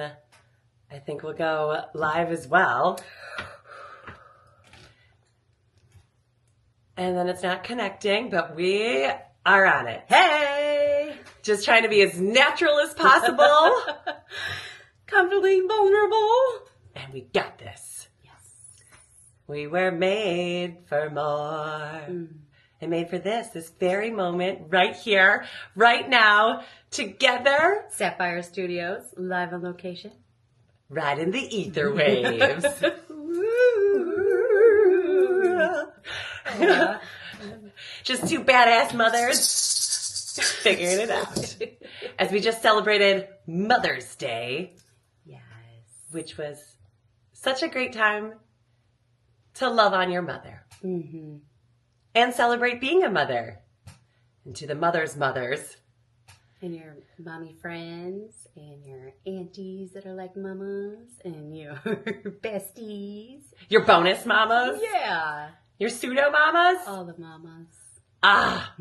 I think we'll go live as well. And then it's not connecting, but we are on it. Hey! Just trying to be as natural as possible. Comfortably vulnerable. And we got this. Yes. We were made for more. And made for this very moment, right here, right now, together. Sapphire Studios, live on location. Right in the ether waves. Just two badass mothers figuring it out. As we just celebrated Mother's Day. Yes. Which was such a great time to love on your mother. Mm-hmm. And celebrate being a mother. And to the mothers' mothers. And your mommy friends, and your aunties that are like mamas, and your besties. Your bonus mamas. Yeah. Your pseudo mamas. All the mamas. Ah.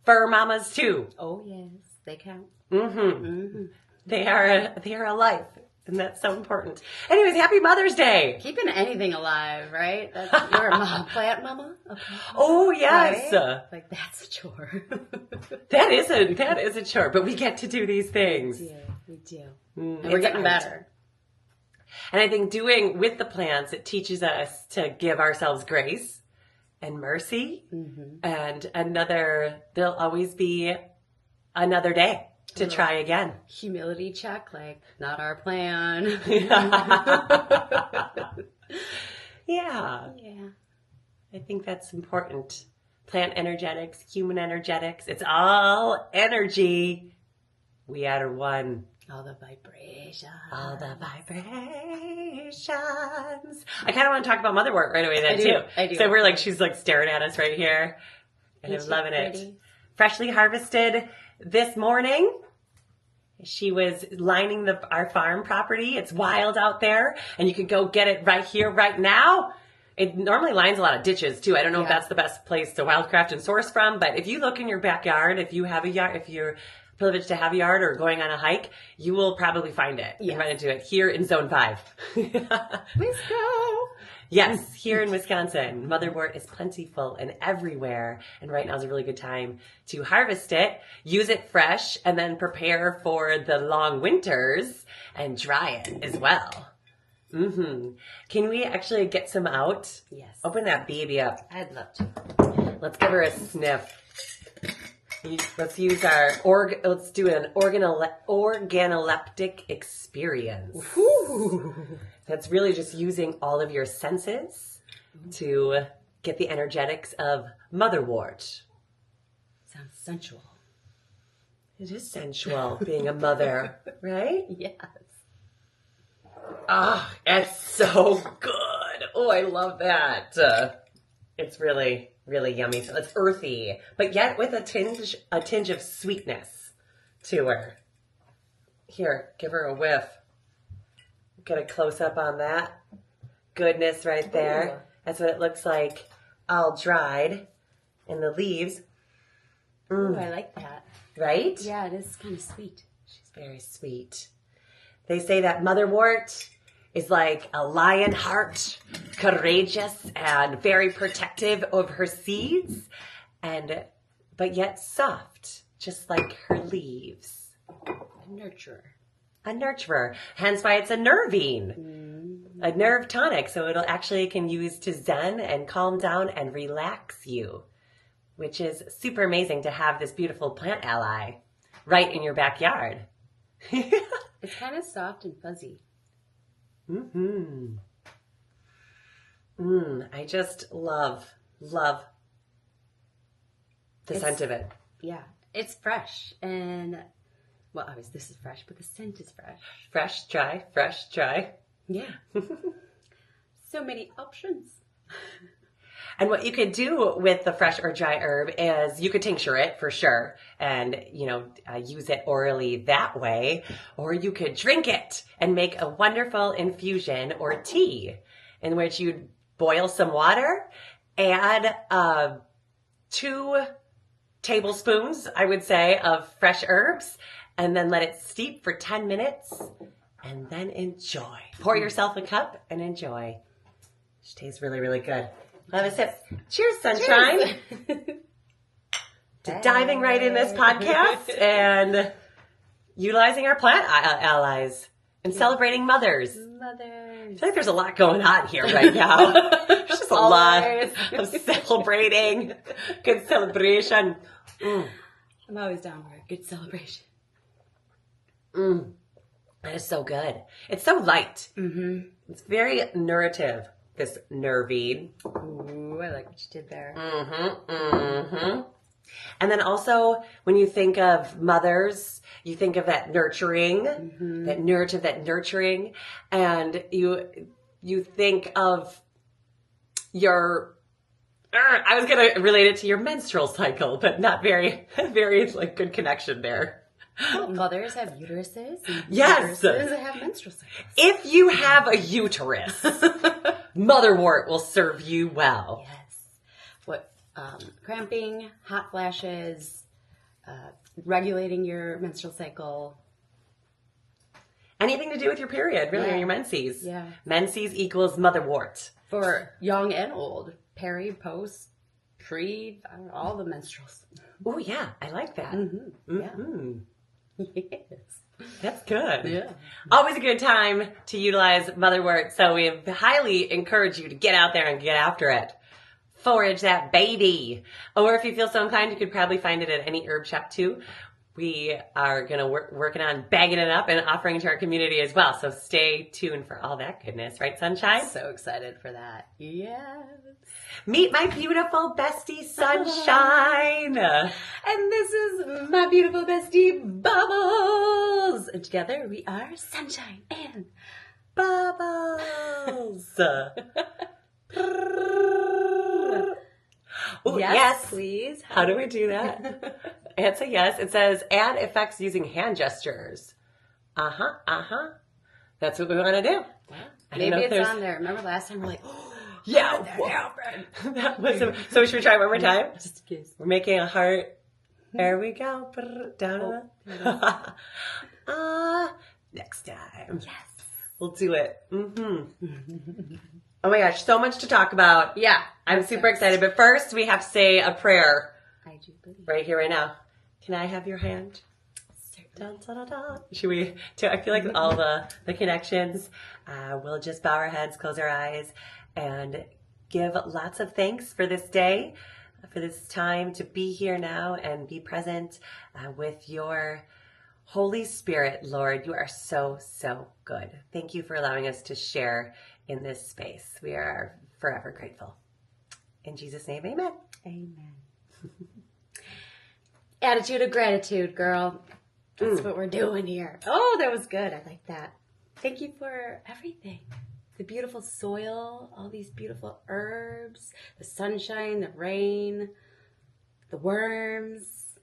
Fur mamas too. Oh, yes. They count. Mm-hmm. Mm-hmm. They are a life. And that's so important. Anyways, happy Mother's Day. Keeping anything alive, right? You're a plant mama? A plant mama? Oh, yes. Right? Like, that's a chore. That is a chore, but we get to do these things. Yeah, we do. And we're getting better. And I think doing with the plants, it teaches us to give ourselves grace and mercy. Mm-hmm. And there'll always be another day to try again. Humility check, like, not our plan. Yeah. Yeah. I think that's important. Plant energetics, human energetics, it's all energy. We are one. All the vibrations. All the vibrations. I kind of want to talk about Motherwort right away then too. I do. So she's like staring at us right here. And I'm loving it. Freshly harvested this morning. She was lining our farm property. It's wild out there, and you can go get it right here, right now. It normally lines a lot of ditches too. I don't know if that's the best place to wildcraft and source from, but if you look in your backyard, if you have a yard, if you're privileged to have a yard or going on a hike, you will probably find it and run into it here in Zone 5. Let's go. Yes, here in Wisconsin, Motherwort is plentiful and everywhere. And right now is a really good time to harvest it, use it fresh, and then prepare for the long winters and dry it as well. Mm-hmm. Can we actually get some out? Yes. Open that baby up. I'd love to. Let's give her a sniff. Let's use let's do an organoleptic experience. Ooh. That's really just using all of your senses to get the energetics of Motherwort. Sounds sensual. It is sensual being a mother, right? Yes. Ah, it's so good. Oh, I love that. It's really, really yummy. So it's earthy, but yet with a tinge of sweetness to her. Here, give her a whiff. Get a close up on that goodness right there. Ooh. That's what it looks like, all dried in the leaves. Ooh, I like that. Right? Yeah, it is kind of sweet. She's very sweet. They say that Motherwort is like a lion heart, courageous and very protective of her seeds, but yet soft, just like her leaves. A nurturer. A nurturer. Hence why it's a nervine, a nerve tonic. So it can use to zen and calm down and relax you, which is super amazing to have this beautiful plant ally right in your backyard. It's kind of soft and fuzzy. I just love the scent of it. Yeah. It's fresh. And, well, obviously this is fresh, but the scent is fresh. Fresh, dry. Yeah. So many options. And what you could do with the fresh or dry herb is you could tincture it for sure and, use it orally that way. Or you could drink it and make a wonderful infusion or tea in which you'd boil some water, add 2 tablespoons, I would say, of fresh herbs, and then let it steep for 10 minutes and then enjoy. Pour yourself a cup and enjoy. She tastes really, really good. Have a sip. Cheers, sunshine. To diving right in this podcast and utilizing our plant allies and celebrating mothers. I feel like there's a lot going on here right now. There's just a lot of celebrating. Good celebration. I'm always down for a good celebration. That is so good. It's so light. Mm-hmm. It's very nourative, this nervine. Ooh, I like what you did there. Mm-hmm, mm-hmm. And then also, when you think of mothers, you think of that nurturing, that nourative, that nurturing, and you think of your, I was going to relate it to your menstrual cycle, but not very like good connection there. Well, mothers have uteruses. And yes. Uteruses have menstrual cycles. If you have a uterus, Motherwort will serve you well. Yes. What, cramping, hot flashes, regulating your menstrual cycle. Anything to do with your period, really, or your menses. Yeah. Menses equals Motherwort. For young and old. Peri, post, pre, all the menstruals. Oh, yeah. I like that. Mm-hmm. Yeah. Yes. That's good. Yeah. Always a good time to utilize Motherwort. So we highly encourage you to get out there and get after it. Forage that baby. Or if you feel so inclined, you could probably find it at any herb shop too. We are going to working on bagging it up and offering to our community as well. So stay tuned for all that goodness. Right, Sunshine? So excited for that. Yes. Meet my beautiful bestie, Sunshine. And this is my beautiful bestie, Bubbles. And together we are Sunshine and Bubbles. Ooh, yes, please. How do we do that? It's a yes. It says add effects using hand gestures. That's what we want to do. Maybe it's on there. Remember last time we're like, oh, yeah. That was so should we try it one more time? Just in case. We're making a heart. There we go. Down next time. Yes. We'll do it. Oh my gosh, so much to talk about. Yeah. I'm super excited. But first, we have to say a prayer. I do believe. Right here, right now. Can I have your hand? Dun, dun, dun, dun. Should we? I feel like all the connections. We'll just bow our heads, close our eyes, and give lots of thanks for this day, for this time to be here now and be present with your Holy Spirit, Lord. You are so, so good. Thank you for allowing us to share in this space. We are forever grateful. In Jesus' name, amen. Amen. Attitude of gratitude, girl. That's what we're doing here. Oh, that was good. I like that. Thank you for everything. The beautiful soil, all these beautiful herbs, the sunshine, the rain, the worms.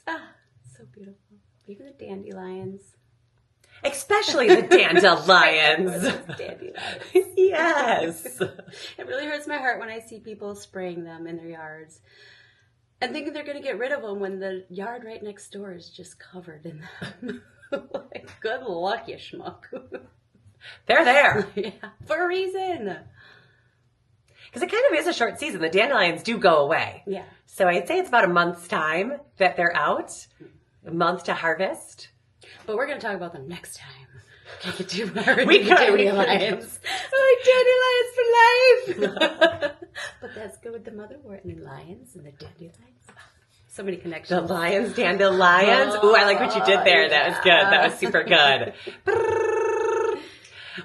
So beautiful. Even the dandelions. Especially the dandelions. Dandelions. Yes. It really hurts my heart when I see people spraying them in their yards and thinking they're going to get rid of them when the yard right next door is just covered in them. Like, good luck, you schmuck. They're there. Yeah, for a reason. Because it kind of is a short season. The dandelions do go away. Yeah. So I'd say it's about a month's time that they're out. A month to harvest. But we're going to talk about them next time. We could do dandelions. Like dandelions for life. But that's good with the motherwort and the lions and the dandelions. So many connections. The lions, dandelions. Ooh, I like what you did there. Yeah. That was good. That was super good.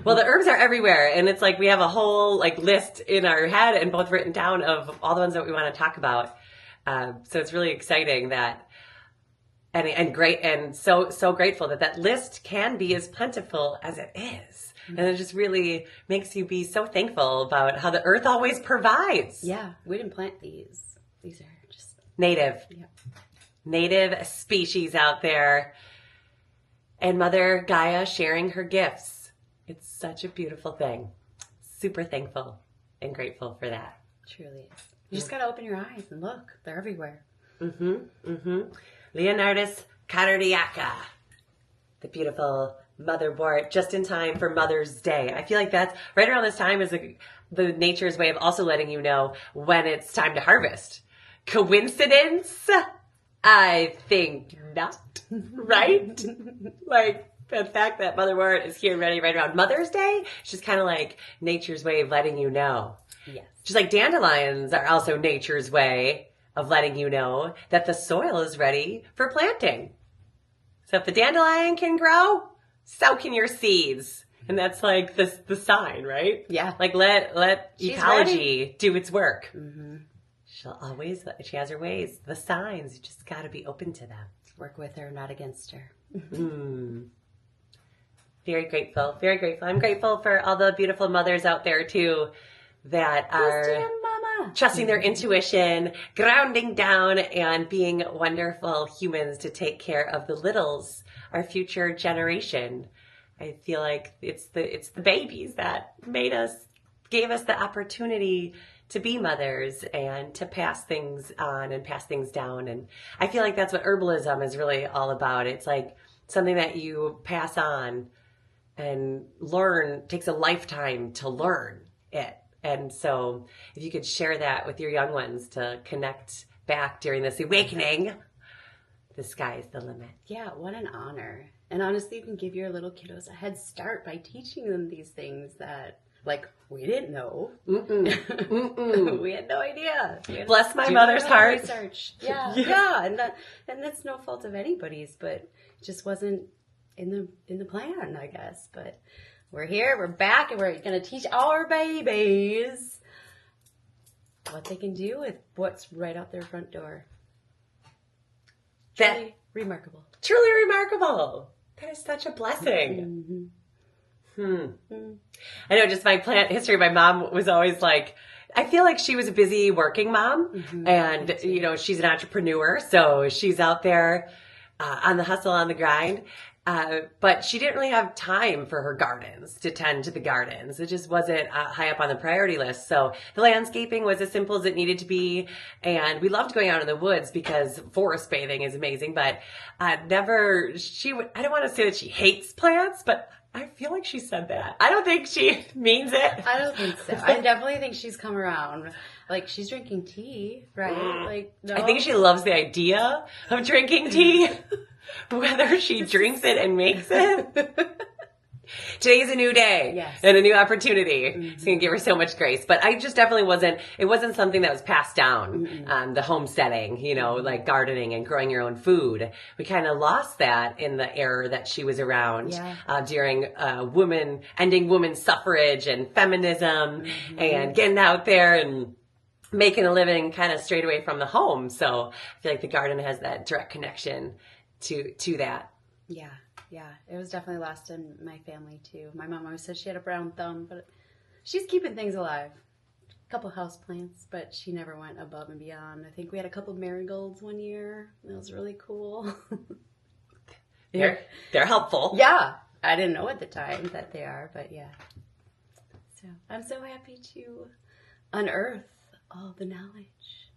Well, the herbs are everywhere, and it's like we have a whole list in our head and both written down of all the ones that we want to talk about. So it's really exciting that, and great, and so grateful that list can be as plentiful as it is. And it just really makes you be so thankful about how the earth always provides. Yeah, we didn't plant these. These are just native. Yeah. Native species out there. And Mother Gaia sharing her gifts. It's such a beautiful thing. Super thankful and grateful for that. Truly is. You just got to open your eyes and look. They're everywhere. Leonardus cardiaca. the beautiful Motherwort just in time for Mother's Day. I feel like that's right around this time is the nature's way of also letting you know when it's time to harvest. Coincidence? I think not, right? Like the fact that Motherwort is here and ready right around Mother's Day, it's just kind of like nature's way of letting you know. Yes. Just like dandelions are also nature's way of letting you know that the soil is ready for planting. So if the dandelion can grow, so can your seeds. And that's like the sign, right? Yeah. Like let She's ecology ready. do its work. Mm-hmm. She has her ways, the signs. You just got to be open to them. Work with her, not against her. Very grateful. Very grateful. I'm grateful for all the beautiful mothers out there too that are trusting their intuition, grounding down, and being wonderful humans to take care of the littles, our future generation. I feel like it's the babies that gave us the opportunity to be mothers and to pass things on and pass things down. And I feel like that's what herbalism is really all about. It's like something that you pass on and learn, takes a lifetime to learn it. And so if you could share that with your young ones to connect back during this awakening, the sky's the limit. Yeah, what an honor. And honestly, you can give your little kiddos a head start by teaching them these things that, like, we didn't know. We had no idea. Bless my mother's heart. Research. Yeah. And that's no fault of anybody's, but it just wasn't in the plan, I guess. But we're here, we're back, and we're going to teach our babies what they can do with what's right out their front door. Truly remarkable. Truly remarkable. That is such a blessing. I know, just my plant history, my mom was always like, I feel like she was a busy working mom, and, you know, she's an entrepreneur, so she's out there on the hustle, on the grind. But she didn't really have time for her gardens, to tend to the gardens. It just wasn't high up on the priority list. So the landscaping was as simple as it needed to be. And we loved going out in the woods because forest bathing is amazing. But I don't want to say that she hates plants, but I feel like she said that. I don't think she means it. I don't think so. I definitely think she's come around. Like, she's drinking tea, right? Like, no. I think she loves the idea of drinking tea. Whether she drinks it and makes it. Today's a new day and a new opportunity. It's going to give her so much grace. But I just definitely it wasn't something that was passed down, the homesteading, you know, like gardening and growing your own food. We kind of lost that in the era that she was around during ending women's suffrage and feminism and getting out there and making a living kind of straight away from the home. So I feel like the garden has that direct connection to that. Yeah. It was definitely lost in my family too. My mom always said she had a brown thumb, but she's keeping things alive. A couple house plants, but she never went above and beyond. I think we had a couple marigolds one year. It was really cool. They're helpful. Yeah. I didn't know at the time that they are, but yeah. So I'm so happy to unearth all the knowledge.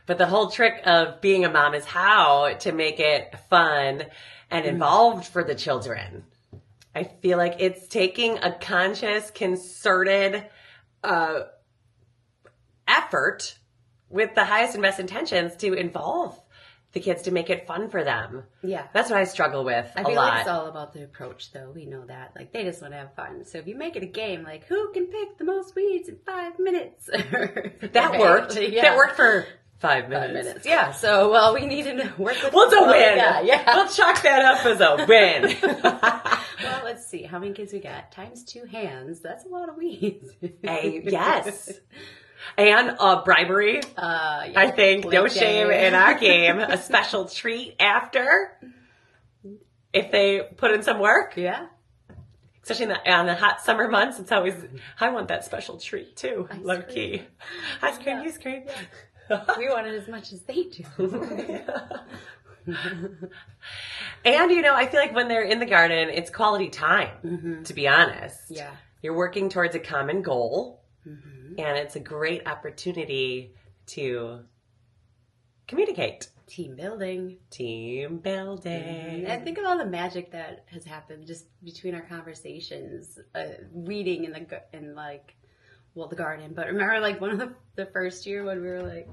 But the whole trick of being a mom is how to make it fun and involved for the children. I feel like it's taking a conscious, concerted effort with the highest and best intentions to involve the kids to make it fun for them. Yeah. That's what I struggle with a lot. I feel like it's all about the approach, though. We know that. Like, they just want to have fun. So if you make it a game, like, who can pick the most weeds in 5 minutes? That worked. Yeah. That worked for 5 minutes. 5 minutes. Yeah. So, well, we need to work with Well, it's a win. Yeah. We'll chalk that up as a win. Well, let's see. How many kids we got? Times 2 hands. That's a lot of weeds. Hey, yes. And bribery. I think no shame in our game. A special treat after if they put in some work. Yeah. Especially on the hot summer months. It's always, I want that special treat too. Low key. Ice cream, ice cream. Yeah. We want it as much as they do. And, you know, I feel like when they're in the garden, it's quality time, to be honest. Yeah. You're working towards a common goal. And it's a great opportunity to communicate. Team building. Team building. And think of all the magic that has happened just between our conversations, reading in the garden. But remember, like, one of the first year when we were like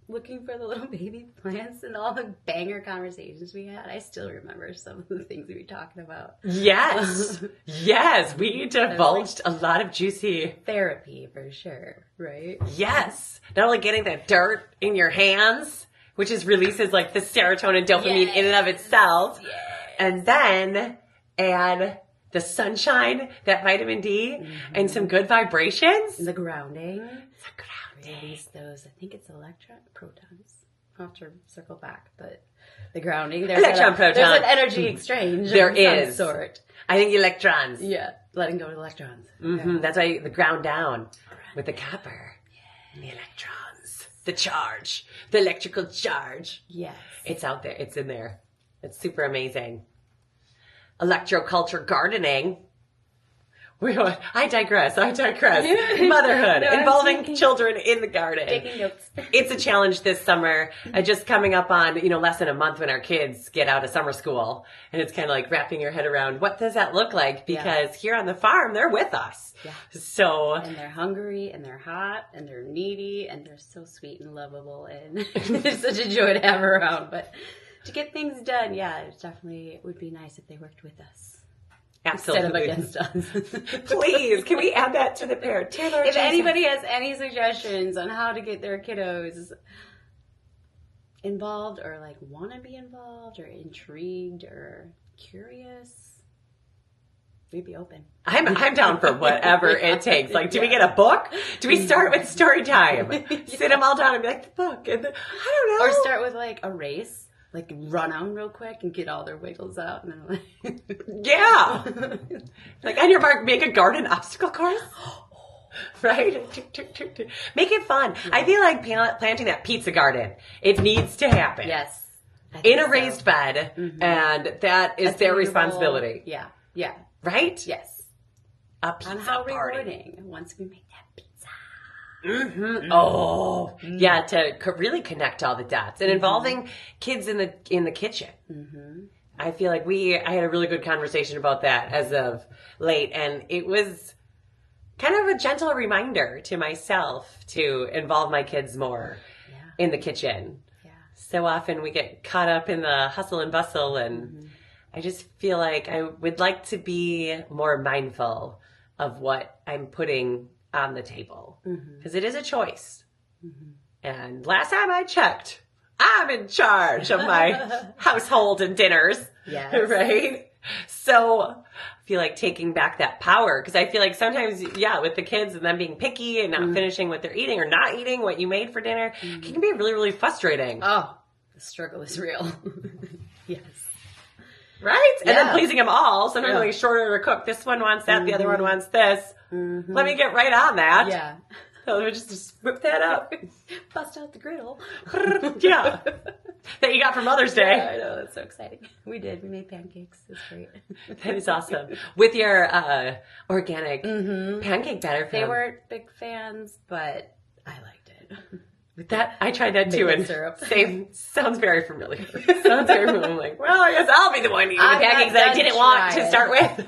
looking for the little baby plants and all the banger conversations we had. I still remember some of the things we were talking about. Yes. Yes. We divulged a lot of juicy therapy for sure, right? Yes. Not only getting that dirt in your hands, which releases like the serotonin, dopamine in and of itself. Yes. And then add the sunshine, that vitamin D, and some good vibrations. The grounding. Release those, I think it's protons. I'll have to circle back, but the grounding. There's proton. There's an energy exchange. There is. Some sort. I think electrons. Yeah, letting go of electrons. Mm-hmm. Yeah. That's why the ground down with the copper. Yeah. The electrons. The charge. The electrical charge. Yes. It's out there. It's in there. It's super amazing. Electroculture gardening. I digress. Motherhood, involving children in the garden. Taking notes. It's a challenge this summer. Just coming up on, less than a month when our kids get out of summer school. And it's kind of like wrapping your head around, what does that look like? Because here on the farm, they're with us. Yeah. So. And they're hungry, and they're hot, and they're needy, and they're so sweet and lovable. And it's such a joy to have around. But to get things done, it would be nice if they worked with us. Absolutely. Instead of against us. Please, can we add that to the parent? If anybody has any suggestions on how to get their kiddos involved or like want to be involved or intrigued or curious, we'd be open. I'm down for whatever it takes. Like, do we get a book? Do we start with story time? Sit them all down and be like, the book. And I don't know. Or start with like a race. Like, run on real quick and get all their wiggles out. And then yeah. Like, on your mark, make a garden obstacle course. Right? Make it fun. Yeah. I feel like planting that pizza garden, it needs to happen. Yes. In a raised bed. Mm-hmm. And that is their responsibility. Yeah. Yeah. Right? Yes. A pizza and how party. Rewarding once we make that pizza. Mm-hmm. Oh, yeah, to really connect all the dots and involving kids in the kitchen. Mm-hmm. I feel like I had a really good conversation about that as of late, and it was kind of a gentle reminder to myself to involve my kids more in the kitchen. Yeah. So often we get caught up in the hustle and bustle, and I just feel like I would like to be more mindful of what I'm putting on the table, because it is a choice. And last time I checked, I'm in charge of my household and dinners. Yes. Right? So I feel like taking back that power, because I feel like sometimes, with the kids and them being picky and not finishing what they're eating or not eating what you made for dinner, it can be really, really frustrating. Oh, the struggle is real. Yes. Right? And then pleasing them all. Sometimes like shorter to cook. This one wants that. The other one wants this. Mm-hmm. Let me get right on that. Yeah. So we just whip that up. Bust out the griddle. Yeah. That you got for Mother's Day. Yeah, I know. That's so exciting. We did. We made pancakes. It's great. That is awesome. With your organic pancake batter. They weren't big fans, but I liked it. With that, I tried that too, and syrup. Sounds very familiar. Sounds very familiar. I'm like, well, I guess I'll be the one eating the pancakes that I didn't want to start with.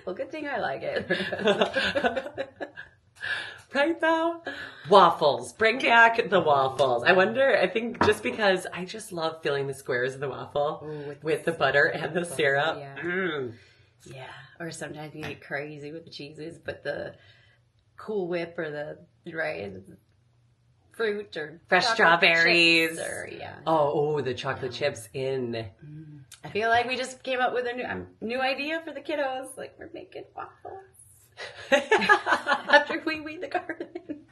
Well, good thing I like it. Right though? Waffles. Bring back the waffles. I think just because I just love filling the squares of the waffle with the butter and the syrup. Yeah. Yeah. Or sometimes you get crazy with the cheeses, but the Cool Whip or the fruit or fresh strawberries or, the chocolate chips in. I feel like we just came up with a new idea for the kiddos. Like, we're making waffles after we weed the garden.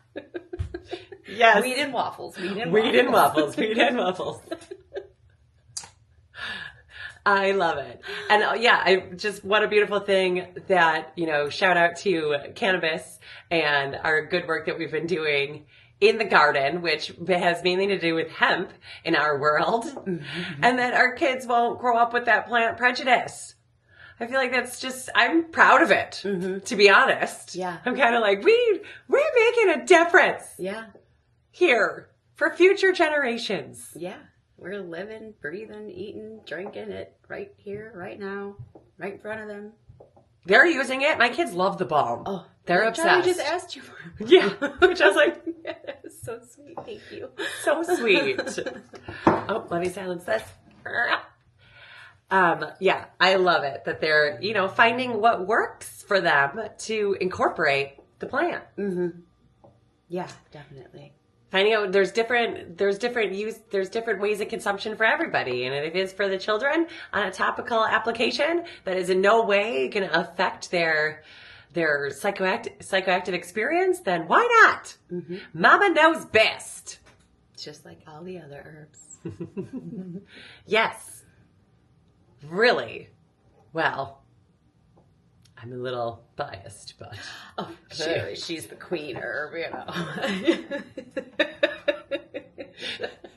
Yes, weed and waffles. Weed and waffles. I love it. And what a beautiful thing that, shout out to Cannabis and our good work that we've been doing in the garden, which has mainly to do with hemp in our world, and that our kids won't grow up with that plant prejudice. I feel like I'm proud of it, to be honest. Yeah. I'm kind of like, we're making a difference. Yeah. Here for future generations. Yeah. We're living, breathing, eating, drinking it right here, right now, right in front of them. They're using it. My kids love the balm. Oh, they're obsessed. I just asked you for it. Yeah, which I was like, That was so sweet. Thank you. so sweet. Oh, let me silence this. Yeah, I love it that they're, finding what works for them to incorporate the plant. Mm-hmm. Yeah, definitely. Finding out there's different ways of consumption for everybody. And if it is for the children on a topical application that is in no way going to affect their psychoactive experience, then why not? Mm-hmm. Mama knows best. Just like all the other herbs. Yes. Really. Well, I'm a little biased, but she's the queen herb,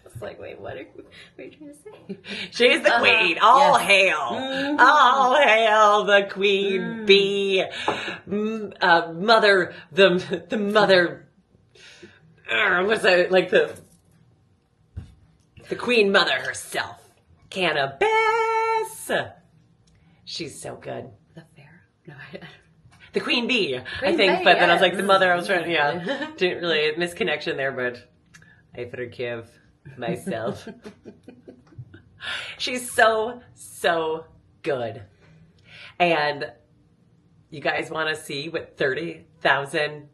It's like, wait, what are you trying to say? She's the queen. All hail. Mm-hmm. All hail the queen bee. Mother, the mother, what's that, like the queen mother herself. Cannabis. She's so good. The pharaoh? No, I don't. The queen bee, I think, but then I was like, the mother, I was trying, didn't really, misconnection there, but I forgive myself. She's so, so good. And you guys want to see what 30,000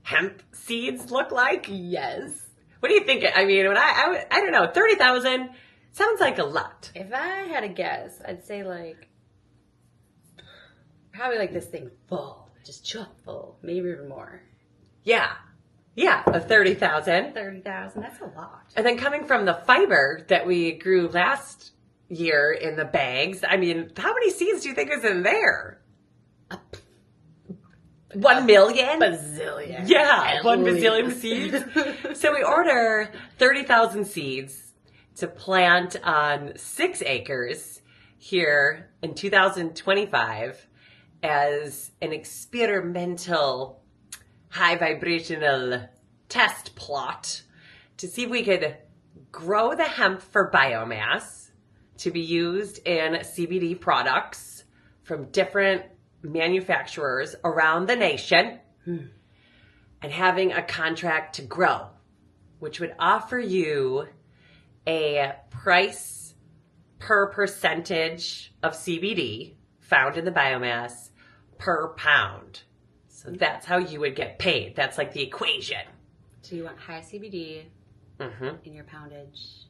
hemp seeds look like? Yes. What do you think? I mean, when I don't know, 30,000 sounds like a lot. If I had a guess, I'd say probably this thing full, just chock full, maybe even more. Yeah, of 30,000. 30,000, that's a lot. And then coming from the fiber that we grew last year in the bags, I mean, how many seeds do you think is in there? 1 million? Bazillion. Yeah, 1 bazillion seeds. So we order 30,000 seeds to plant on 6 acres here in 2025 as an experimental high vibrational test plot to see if we could grow the hemp for biomass to be used in CBD products from different manufacturers around the nation and having a contract to grow, which would offer you a price per percentage of CBD found in the biomass per pound. So that's how you would get paid. That's like the equation. So you want high CBD in your poundage.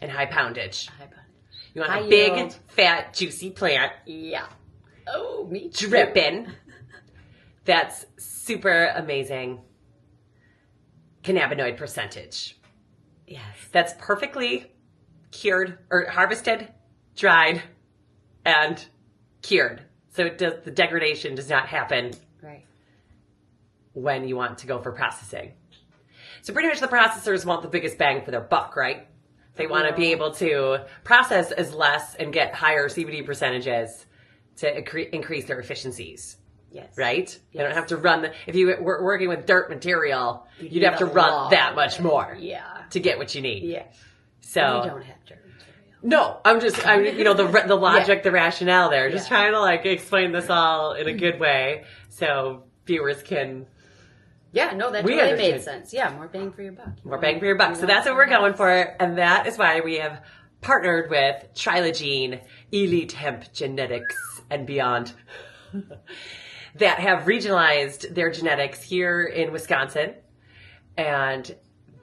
And high poundage. High poundage. You want high a big, yield. fat, juicy plant. Yeah. Oh, me too. Dripping. That's super amazing cannabinoid percentage. Yes. That's perfectly cured or harvested, dried, and cured. So the degradation does not happen right when you want to go for processing. So pretty much the processors want the biggest bang for their buck, right? They want to be able to process as less and get higher CBD percentages to increase their efficiencies. Yes. Right? Yes. You don't have to run if you were working with dirt material, you'd have to run that much more to get what you need. Yeah. So we don't have dirt material. No, the logic, the rationale there. Just trying to explain this all in a good way so viewers can. Yeah, no, that totally made sense. Yeah, more bang for your buck. More bang for your buck. So that's what we're going for. And that is why we have partnered with Trilogene, Elite Hemp Genetics, and beyond that have regionalized their genetics here in Wisconsin. And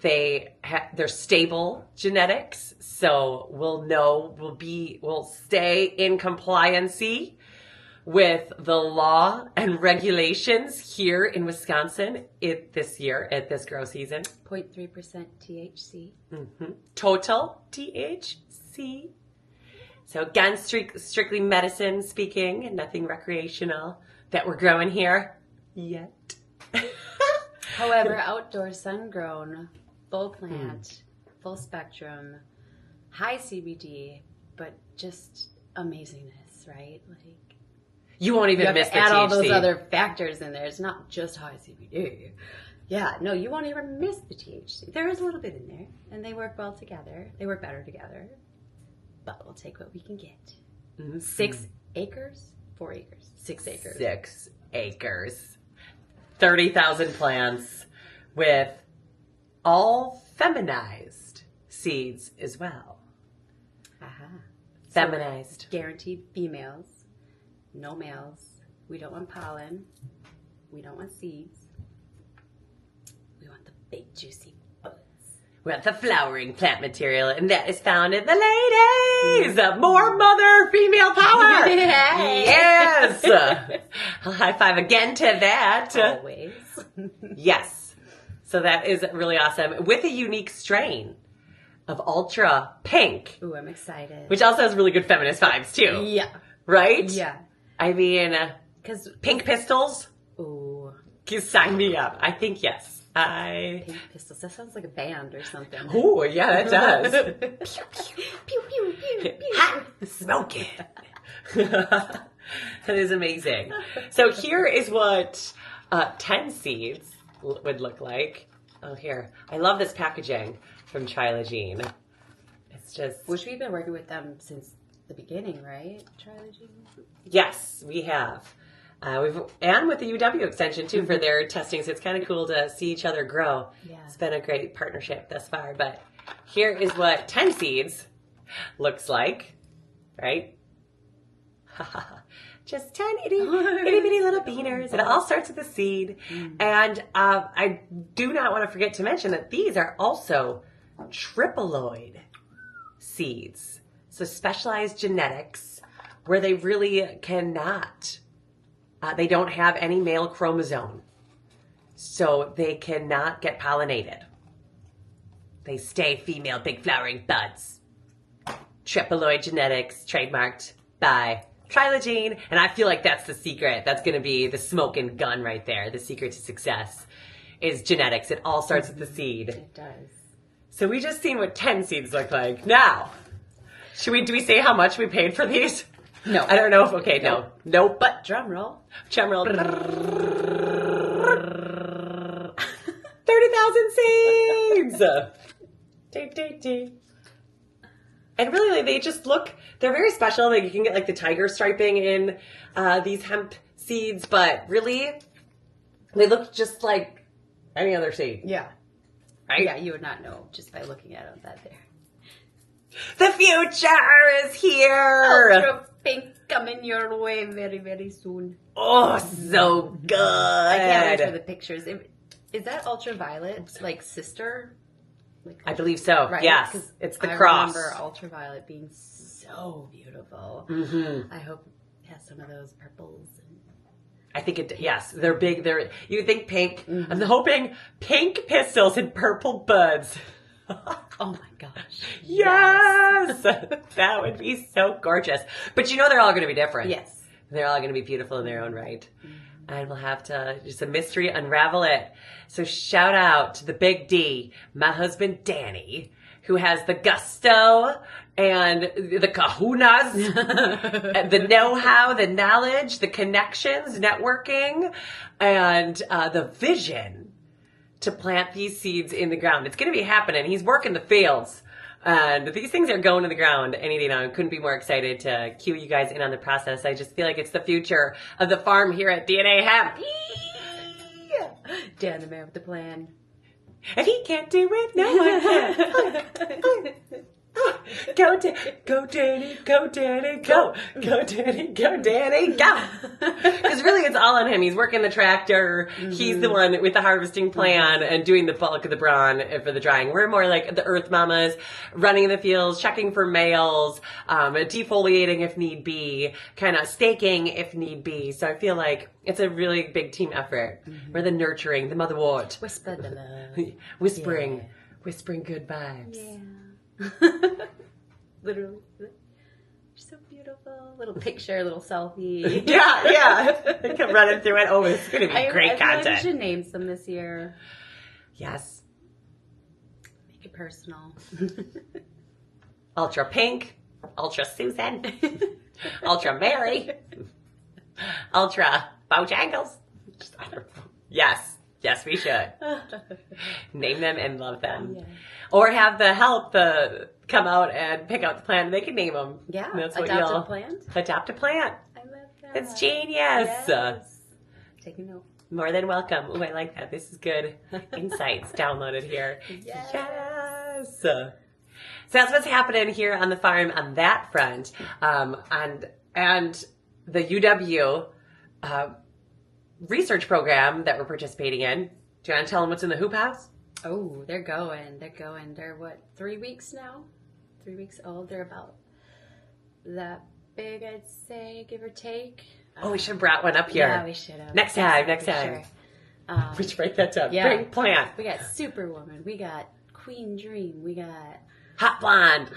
they're stable genetics. So we'll stay in compliancy with the law and regulations here in Wisconsin this year at this grow season. 0.3% THC. Mm-hmm. Total THC. So again, strictly medicine speaking, and nothing recreational that we're growing here yet. However, outdoor sun-grown, full plant, full spectrum, high CBD, but just amazingness, right? You won't even miss the THC. Add all those other factors in there. It's not just high CBD. Yeah, no, you won't even miss the THC. There is a little bit in there, and they work well together. They work better together. But we'll take what we can get. Mm-hmm. 6 acres? 4 acres. 6 acres. 6 acres. 30,000 plants with all feminized seeds as well. Aha. Feminized. So guaranteed females. No males. We don't want pollen. We don't want seeds. We want the big juicy buds. We want the flowering plant material, and that is found in the ladies. More mother female power. Yes. I'll high five again to that. Always. Yes. So that is really awesome. With a unique strain of ultra pink. Ooh, I'm excited. Which also has really good feminist vibes too. Yeah. Right? Yeah. I mean, because pink pistils. Ooh. You sign me up. I think yes. Pink Pistils. That sounds like a band or something. Oh, yeah, that does. Pew, pew, pew, pew, pew. Hot, smoke it. That is amazing. So here is what 10 seeds would look like. Oh, here. I love this packaging from Trilogene. It's just... Which we've been working with them since the beginning, right? Trilogene? Yes, we have. And with the UW extension, too, for their testing. So it's kind of cool to see each other grow. Yeah. It's been a great partnership thus far. But here is what 10 seeds looks like, right? Just 10 itty bitty little beaners. It all starts with a seed. And I do not want to forget to mention that these are also triploid seeds. So specialized genetics where they really cannot... they don't have any male chromosome, so they cannot get pollinated. They stay female, big flowering buds. Triploid genetics, trademarked by Trilogene, and I feel like that's the secret. That's going to be the smoking gun right there. The secret to success is genetics. It all starts with the seed. It does. So we just seen what 10 seeds look like. Now, do we say how much we paid for these? No. I don't know if, okay, no. Nope. But drum roll. 30,000 seeds! And really, they just look, they're very special. Like, you can get like the tiger striping in these hemp seeds, but really, they look just like any other seed. Yeah. Right? Yeah, you would not know just by looking at them that there. The future is here! Ultra pink coming your way very, very soon. Oh, so good! I can't wait for the pictures. Is that ultraviolet, like sister? Like, I believe so, right? Yes. It's the I cross. I remember ultraviolet being so beautiful. Mm-hmm. I hope it has some of those purples. I think it, yes, they're big. You think pink. Mm-hmm. I'm hoping pink pistils and purple buds. Oh my gosh. Yes! That would be so gorgeous. But you know they're all going to be different. Yes. They're all going to be beautiful in their own right. Mm-hmm. And we'll have to, just a mystery, unravel it. So shout out to the big D, my husband Danny, who has the gusto and the kahunas, the know-how, the knowledge, the connections, networking, and the vision to plant these seeds in the ground. It's going to be happening. He's working the fields. And these things are going to the ground any day now. I couldn't be more excited to cue you guys in on the process. I just feel like it's the future of the farm here at DNA Hemp. Dan, the man with the plan. If he can't do it, no one can. Go, Danny, go, Danny, go. Go, Danny, go, Danny, go. Because really it's all on him. He's working the tractor. Mm-hmm. He's the one with the harvesting plan and doing the bulk of the brawn for the drying. We're more like the earth mamas, running the fields, checking for males, defoliating if need be, kind of staking if need be. So I feel like it's a really big team effort. Mm-hmm. We're the nurturing, the motherwort. Whisper the love. Whispering good vibes. Yeah. Literally. So beautiful. Little picture, little selfie. Yeah. I kept running through it. Oh, it's going to be great content. Like we should name some this year. Yes. Make it personal. Ultra Pink. Ultra Susan. Ultra Mary. Ultra Bojangles. I don't know. Yes. Yes, we should. Name them and love them. Yeah. Or have the help come out and pick out the plant. They can name them. Yeah, That's what adopt a plant. Adopt a plant. I love that. It's genius. Yes. Take a note. More than welcome. Oh, I like that. This is good insights downloaded here. Yes. So that's what's happening here on the farm on that front. And the UW research program that we're participating in. Do you want to tell them what's in the hoop house? Oh, they're going. They're what, 3 weeks now? 3 weeks old. They're about that big, I'd say, give or take. Oh, we should have brought one up here. Yeah, we should have. Next time. Sure. We should write that down. Yeah. Bring plant. We got Superwoman. We got Queen Dream. We got Hot blonde.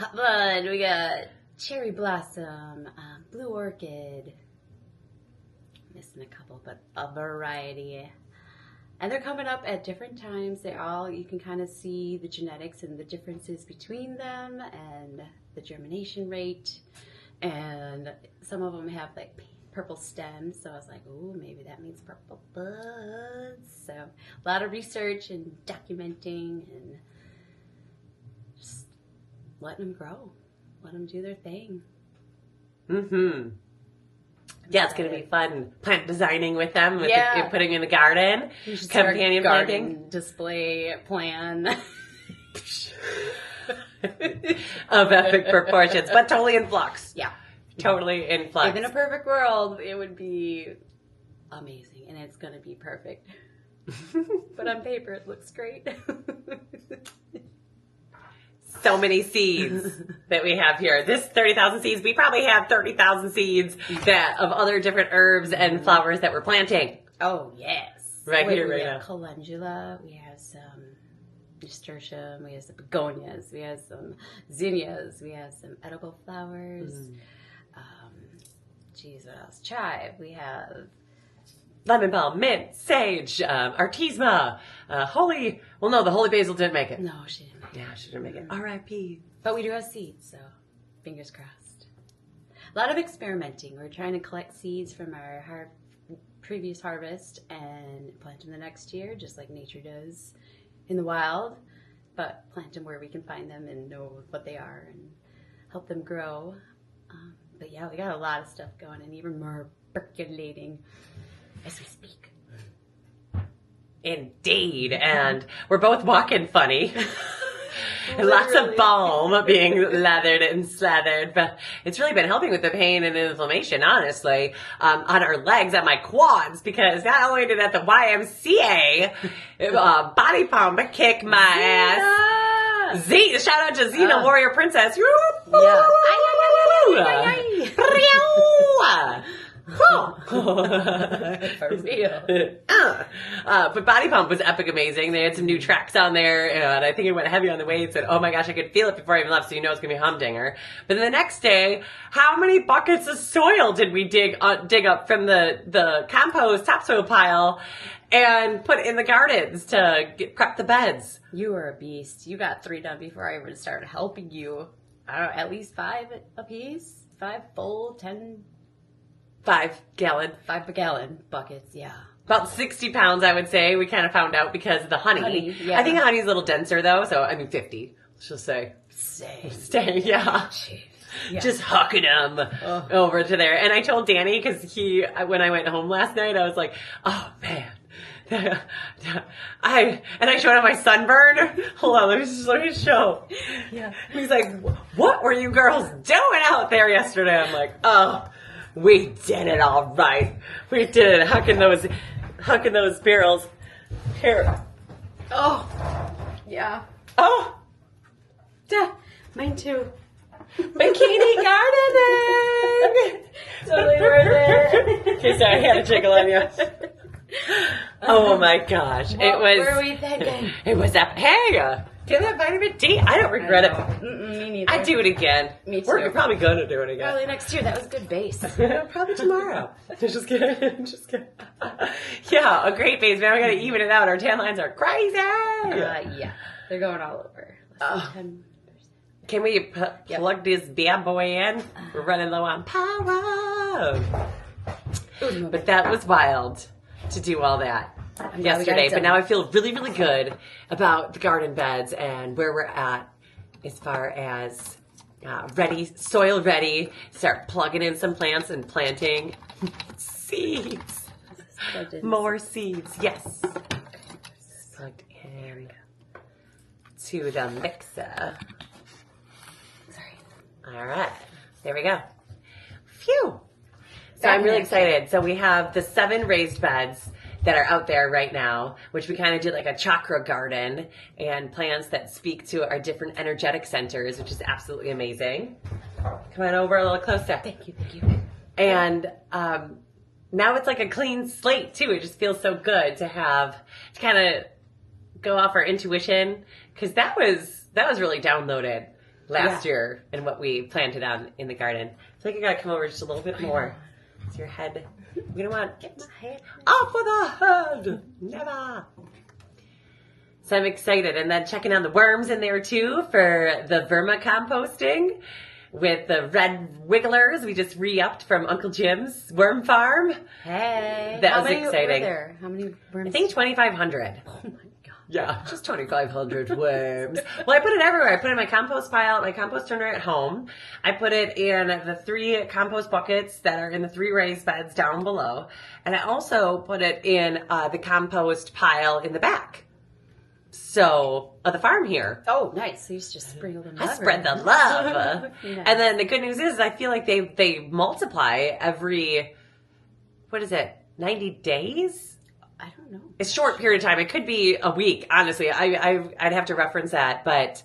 We got Cherry Blossom. Blue Orchid. Missing a couple, but a variety. And they're coming up at different times. You can kind of see the genetics and the differences between them and the germination rate. And some of them have like purple stems. So I was like, ooh, maybe that means purple buds. So a lot of research and documenting and just letting them grow. Let them do their thing. Mm-hmm. Yeah, it's going to be fun. Plant designing with them, putting in the garden. Companion planting. Display plan. Of epic proportions, but totally in flux. Yeah. Totally in flux. If in a perfect world, it would be amazing, and it's going to be perfect. But on paper, it looks great. So many seeds that we have here. This 30,000 seeds, we probably have 30,000 seeds of other different herbs and flowers that we're planting. Oh, yes. Right We now. have calendula. We have some nasturtium. We have some begonias. We have some zinnias. We have some edible flowers. What else? Chive. We have lemon balm, mint, sage, artemisia, the holy basil didn't make it. No, she didn't make it. Yeah, she didn't make it. R.I.P. But we do have seeds, so fingers crossed. A lot of experimenting. We're trying to collect seeds from our previous harvest and plant them the next year, just like nature does in the wild. But plant them where we can find them and know what they are and help them grow. But yeah, we got a lot of stuff going and even more percolating as we speak. Indeed. And we're both walking funny. Lots of balm being lathered and slathered. But it's really been helping with the pain and inflammation, honestly, on our legs, on my quads, because not only did at the YMCA body pump kick my ass. Shout out to Xena, Warrior Princess. Yeah. For real. But Body Pump was epic amazing. They had some new tracks on there, and I think it went heavy on the weights, and oh my gosh, I could feel it before I even left, so you know it's going to be a humdinger. But then the next day, how many buckets of soil did we dig up from the compost topsoil pile and put in the gardens to prep the beds? You were a beast. You got 3 done before I even started helping you. I don't know, at least 5 a piece? 5 full, 10... 5 gallon. 5 gallon buckets, yeah. About 60 pounds, I would say. We kind of found out because of the honey. Yeah. I think honey's a little denser, though. So, 50. Let's just say. Stay, yeah. Jeez. Yeah. Just hucking them over to there. And I told Danny, because when I went home last night, I was like, oh, man. I showed him my sunburn. Hold on, let me show. Yeah. He's like, what were you girls doing out there yesterday? I'm like, oh, we did it all right. We did it, hucking those barrels. Here. Oh, yeah. Oh, Duh. Mine too. bikini gardening. Totally worth it. Okay, sorry, I had a jiggle on you. Oh my gosh. What were we thinking? It was up. Hey, get that vitamin D. I don't regret it. Me neither. I'd do it again. Me too. We're probably going to do it again. Probably next year. That was good base. Probably tomorrow. Just kidding. Just kidding. Yeah, a great base. Now we got to even it out. Our tan lines are crazy. Yeah. They're going all over. Less than 10%. Can we plug this bad boy in? We're running low on power. But that was wild to do all that. yesterday, but now I feel really, really good about the garden beds and where we're at as far as soil ready. Start plugging in some plants and planting seeds. More seeds, yes. Plugged in to the mixer. Sorry. All right, there we go. Phew. So I'm really excited. So we have the 7 raised beds that are out there right now, which we kind of did like a chakra garden and plants that speak to our different energetic centers, which is absolutely amazing. Come on over a little closer. Thank you. And now it's like a clean slate too. It just feels so good to kind of go off our intuition, because that was really downloaded last year and what we planted on in the garden. So I think I gotta come over just a little bit more. It's your head. We don't want get my head off of the head. Never. So I'm excited. And then checking on the worms in there too for the vermicomposting with the red wigglers. We just re-upped from Uncle Jim's worm farm. Hey. That was exciting. How many worms? I think 2,500. Oh my God. Yeah, just 2,500 worms. Well, I put it everywhere. I put it in my compost pile, my compost turner at home. I put it in the 3 compost buckets that are in the 3 raised beds down below. And I also put it in the compost pile in the back. So, of the farm here. Oh, nice. So you just sprinkle them. I spread the love. Nice. And then the good news is I feel like they multiply every, 90 days? I don't know. It's a short period of time. It could be a week, honestly. I'd have to reference that, but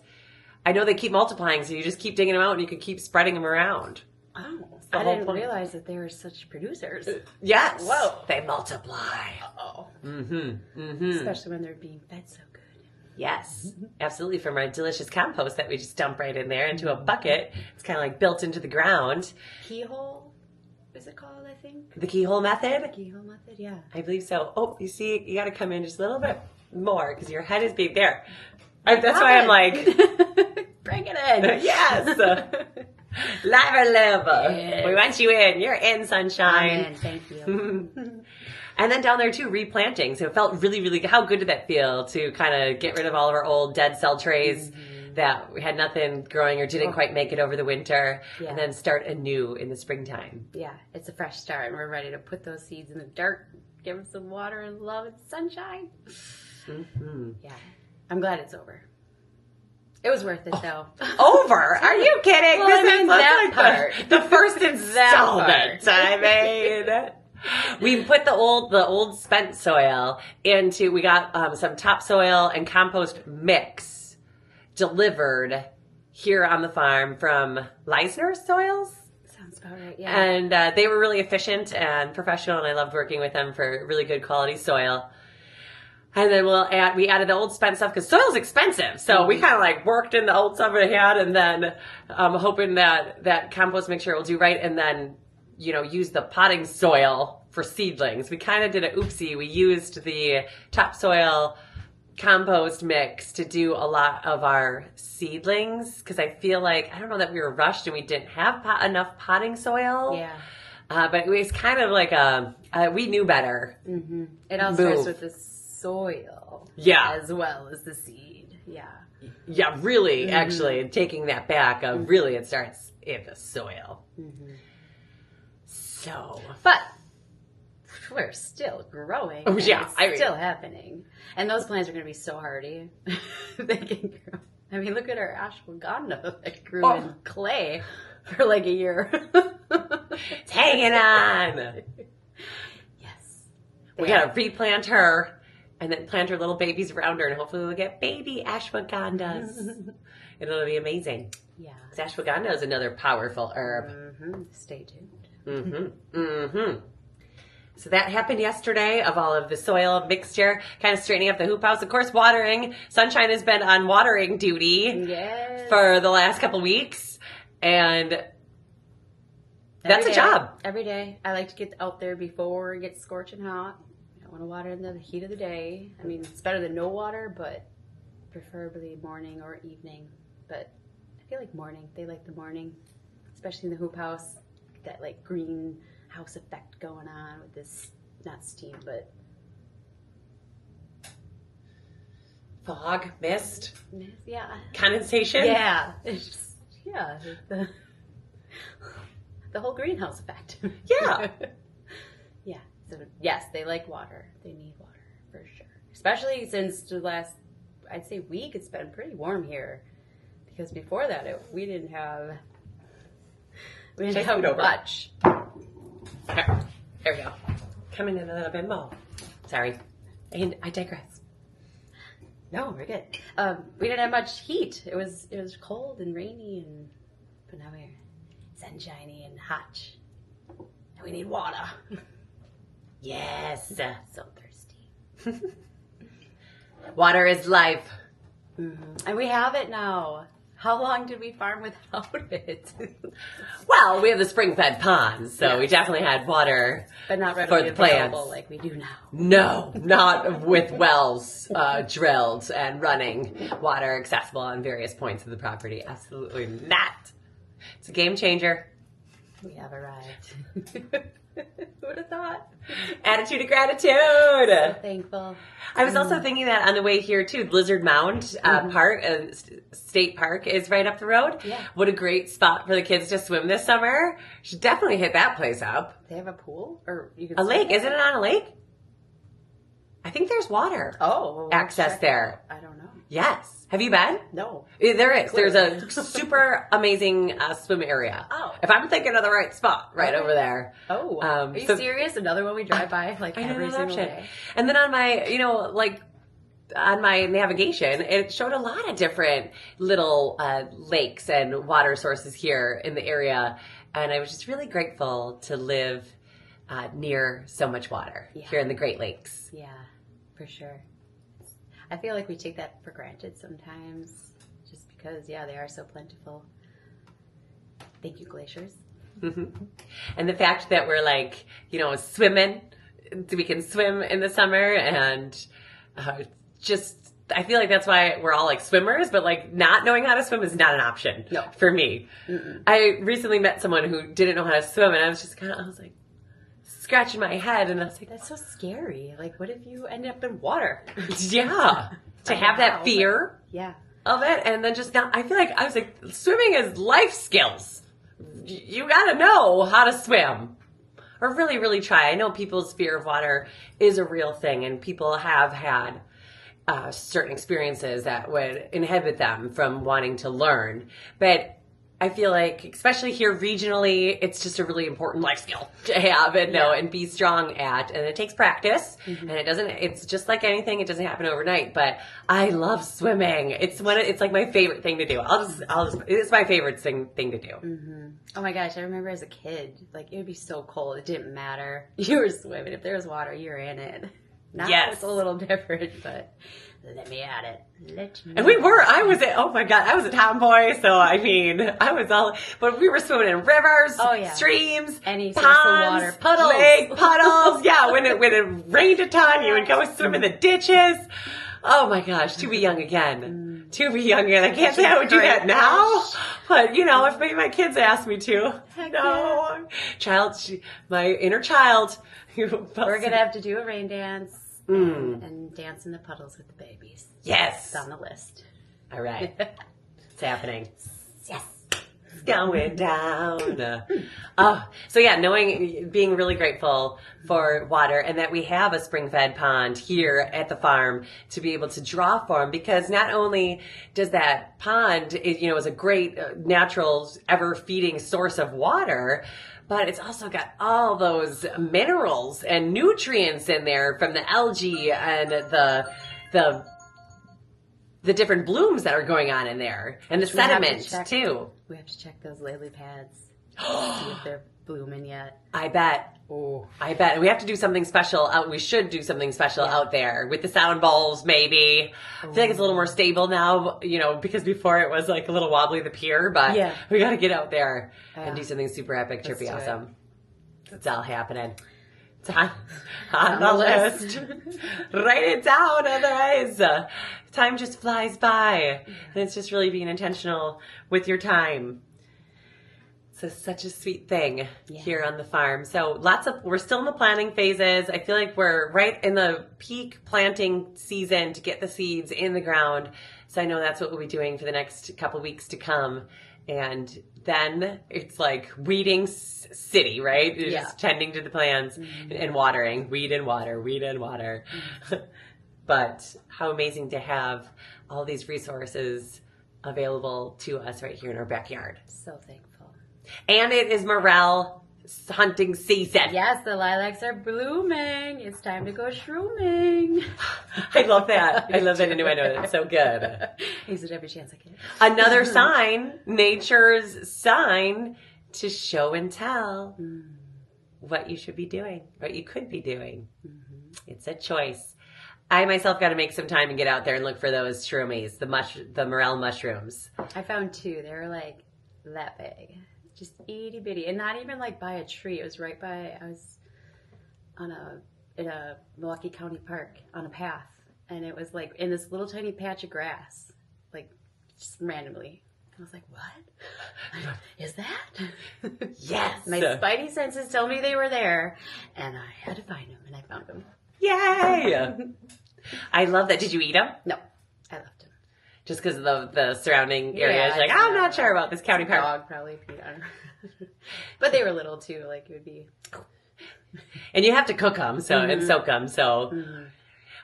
I know they keep multiplying, so you just keep digging them out and you can keep spreading them around. Oh, I didn't realize that they were such producers. Yes. Whoa. They multiply. Oh. Especially when they're being fed so good. Yes, absolutely. From our delicious compost that we just dump right in there into a bucket. It's kind of like built into the ground. Keyhole? Is it called, I think? The keyhole method? The keyhole method, yeah. I believe so. Oh, you see, you got to come in just a little bit more because your head is big there. That's why I'm like... Bring it in. Yes. Live or live. Yes. We want you in. You're in, sunshine. I'm in. Thank you. And then down there, too, replanting. So it felt really, really good. How good did that feel to kind of get rid of all of our old dead cell trays that we had nothing growing or didn't quite make it over the winter, and then start anew in the springtime? Yeah, it's a fresh start, and we're ready to put those seeds in the dirt, give them some water and love and sunshine. Yeah, I'm glad it's over. It was worth it, though. Over? Are you kidding? Well, I mean, that like part. The first installment. I mean... We put the old spent soil into, we got some topsoil and compost mix delivered here on the farm from Leisner Soils. Sounds about right, yeah. And they were really efficient and professional, and I loved working with them for really good quality soil. And then we added the old spent stuff because soil's expensive. So we kind of like worked in the old stuff we had, and then hoping that compost mixture will do right, and then use the potting soil for seedlings. We kind of did an oopsie. We used the topsoil compost mix to do a lot of our seedlings because I feel like, I don't know that we were rushed and we didn't have enough potting soil. Yeah. But it was kind of like we knew better. Mm-hmm. It all starts with the soil. Yeah. As well as the seed. Yeah. Yeah, really, actually, taking that back, really it starts in the soil. So, but we're still growing. Oh, yeah. It's still happening. And those plants are going to be so hardy. They can grow. I mean, look at our ashwagandha that grew in clay for like a year. It's hanging on. Yes. We got to replant her and then plant her little babies around her, and hopefully we'll get baby ashwagandhas. It'll be amazing. Yeah. Because ashwagandha is another powerful herb. Stay tuned. So that happened yesterday of all of the soil mixture, kind of straightening up the hoop house. Of course, watering. Sunshine has been on watering duty for the last couple weeks. And that's a job. Every day. I like to get out there before it gets scorching hot. I don't want to water in the heat of the day. I mean, it's better than no water, but preferably morning or evening. But I feel like morning. They like the morning, especially in the hoop house. That like greenhouse effect going on with this, not steam, but Fog, mist, Yeah. condensation. Yeah. It's just, the whole greenhouse effect. Yeah. Yeah. So yes, they like water. They need water for sure. Especially since the last, I'd say, week, it's been pretty warm here. Because before that, we didn't have much. Okay. There we go. Coming in a little bit more. Sorry. And I digress. No, we're good. We didn't have much heat. It was cold and rainy, but now we're sunshiny and hot. And we need water. Yes. So thirsty. Water is life. Mm-hmm. And we have it now. How long did we farm without it? Well, we have the spring-fed ponds, so we definitely had water, but not for readily the plants. available like we do now. No, not with wells drilled and running water accessible on various points of the property. Absolutely not. It's a game changer. We have arrived. Who would have thought? Attitude of gratitude. So thankful. I was also thinking that on the way here too, Blizzard Mound Park, State Park is right up the road. Yeah. What a great spot for the kids to swim this summer. Should definitely hit that place up. They have a pool? Or you can A lake. Isn't it on a lake? I think there's water. Oh. Well, access there. I don't know. Yes. Have you been? No. There is. Clearly. There's a super amazing swim area. Oh. If I'm thinking of the right spot, right over there. Oh. Are you serious? Another one we drive by like every single day? And then on my, on my navigation, it showed a lot of different little lakes and water sources here in the area. And I was just really grateful to live near so much water here in the Great Lakes. Yeah, for sure. I feel like we take that for granted sometimes just because, they are so plentiful. Thank you, glaciers. Mm-hmm. And the fact that we're swimming, we can swim in the summer and I feel like that's why we're all swimmers, but not knowing how to swim is not an option for me. Mm-mm. I recently met someone who didn't know how to swim and I was just scratching my head and I was like, that's so scary. What if you end up in water? Yeah. To have that fear of it and then just not, I feel like I was like, swimming is life skills. You gotta know how to swim. Or really, really try. I know people's fear of water is a real thing and people have had certain experiences that would inhibit them from wanting to learn. But I feel like, especially here regionally, it's just a really important life skill to have and know and be strong at. And it takes practice. Mm-hmm. And it's just like anything, it doesn't happen overnight. But I love swimming. It's my favorite thing to do. It's my favorite thing to do. Mm-hmm. Oh my gosh, I remember as a kid, it would be so cold, it didn't matter. You were swimming. If there was water, you were in it. Now it's a little different, but let me at it. And I was a tomboy, so but we were swimming in rivers, streams, any ponds, water, puddles. Lake puddles. When it rained a ton, you would go swim in the ditches. Oh my gosh, to be young again. To be young again. I can't say I would do that now, but if maybe my kids asked me to. My inner child. We're going to have to do a rain dance and dance in the puddles with the babies. Yes. It's on the list. All right. It's happening. Yes. It's going down. Being really grateful for water and that we have a spring-fed pond here at the farm to be able to draw from, because not only does that pond, is a great natural ever-feeding source of water, but it's also got all those minerals and nutrients in there from the algae and the different blooms that are going on in there. And the sediment, too. We have to check those lily pads. See if they're blooming yet. I bet. Oh, I bet. And we have to do something special we should do something special out there with the sound bowls, maybe. I feel like it's a little more stable now, because before it was a little wobbly, the pier, but we got to get out there and do something super epic, trippy, awesome. It's all happening. It's on the list. Write it down, otherwise time just flies by. And it's just really being intentional with your time. So such a sweet thing here on the farm. So we're still in the planting phases. I feel like we're right in the peak planting season to get the seeds in the ground. So I know that's what we'll be doing for the next couple weeks to come. And then it's like weeding city, right? You're just tending to the plants and watering, weed and water. But how amazing to have all these resources available to us right here in our backyard. So thankful. And it is morel hunting season. Yes, the lilacs are blooming. It's time to go shrooming. I love that. I love that innuendo. That's so good. I use it every chance I get. Another sign, nature's sign to show and tell what you should be doing, what you could be doing. It's a choice. I myself got to make some time and get out there and look for those shroomies, the morel mushrooms. I found 2. They were like that big. Just itty bitty, and not even like by a tree. It was right by. I was in a Milwaukee County park on a path, and it was like in this little tiny patch of grass, like just randomly. I was like, "What is that?" Yes, my spidey senses told me they were there, and I had to find them, and I found them. Yay! I love that. Did you eat them? No, I left them. Just because of the surrounding areas, like, I'm not sure about this county park. Dog probably peed on her. But they were little too, like it would be. And you have to cook them, and soak them, so.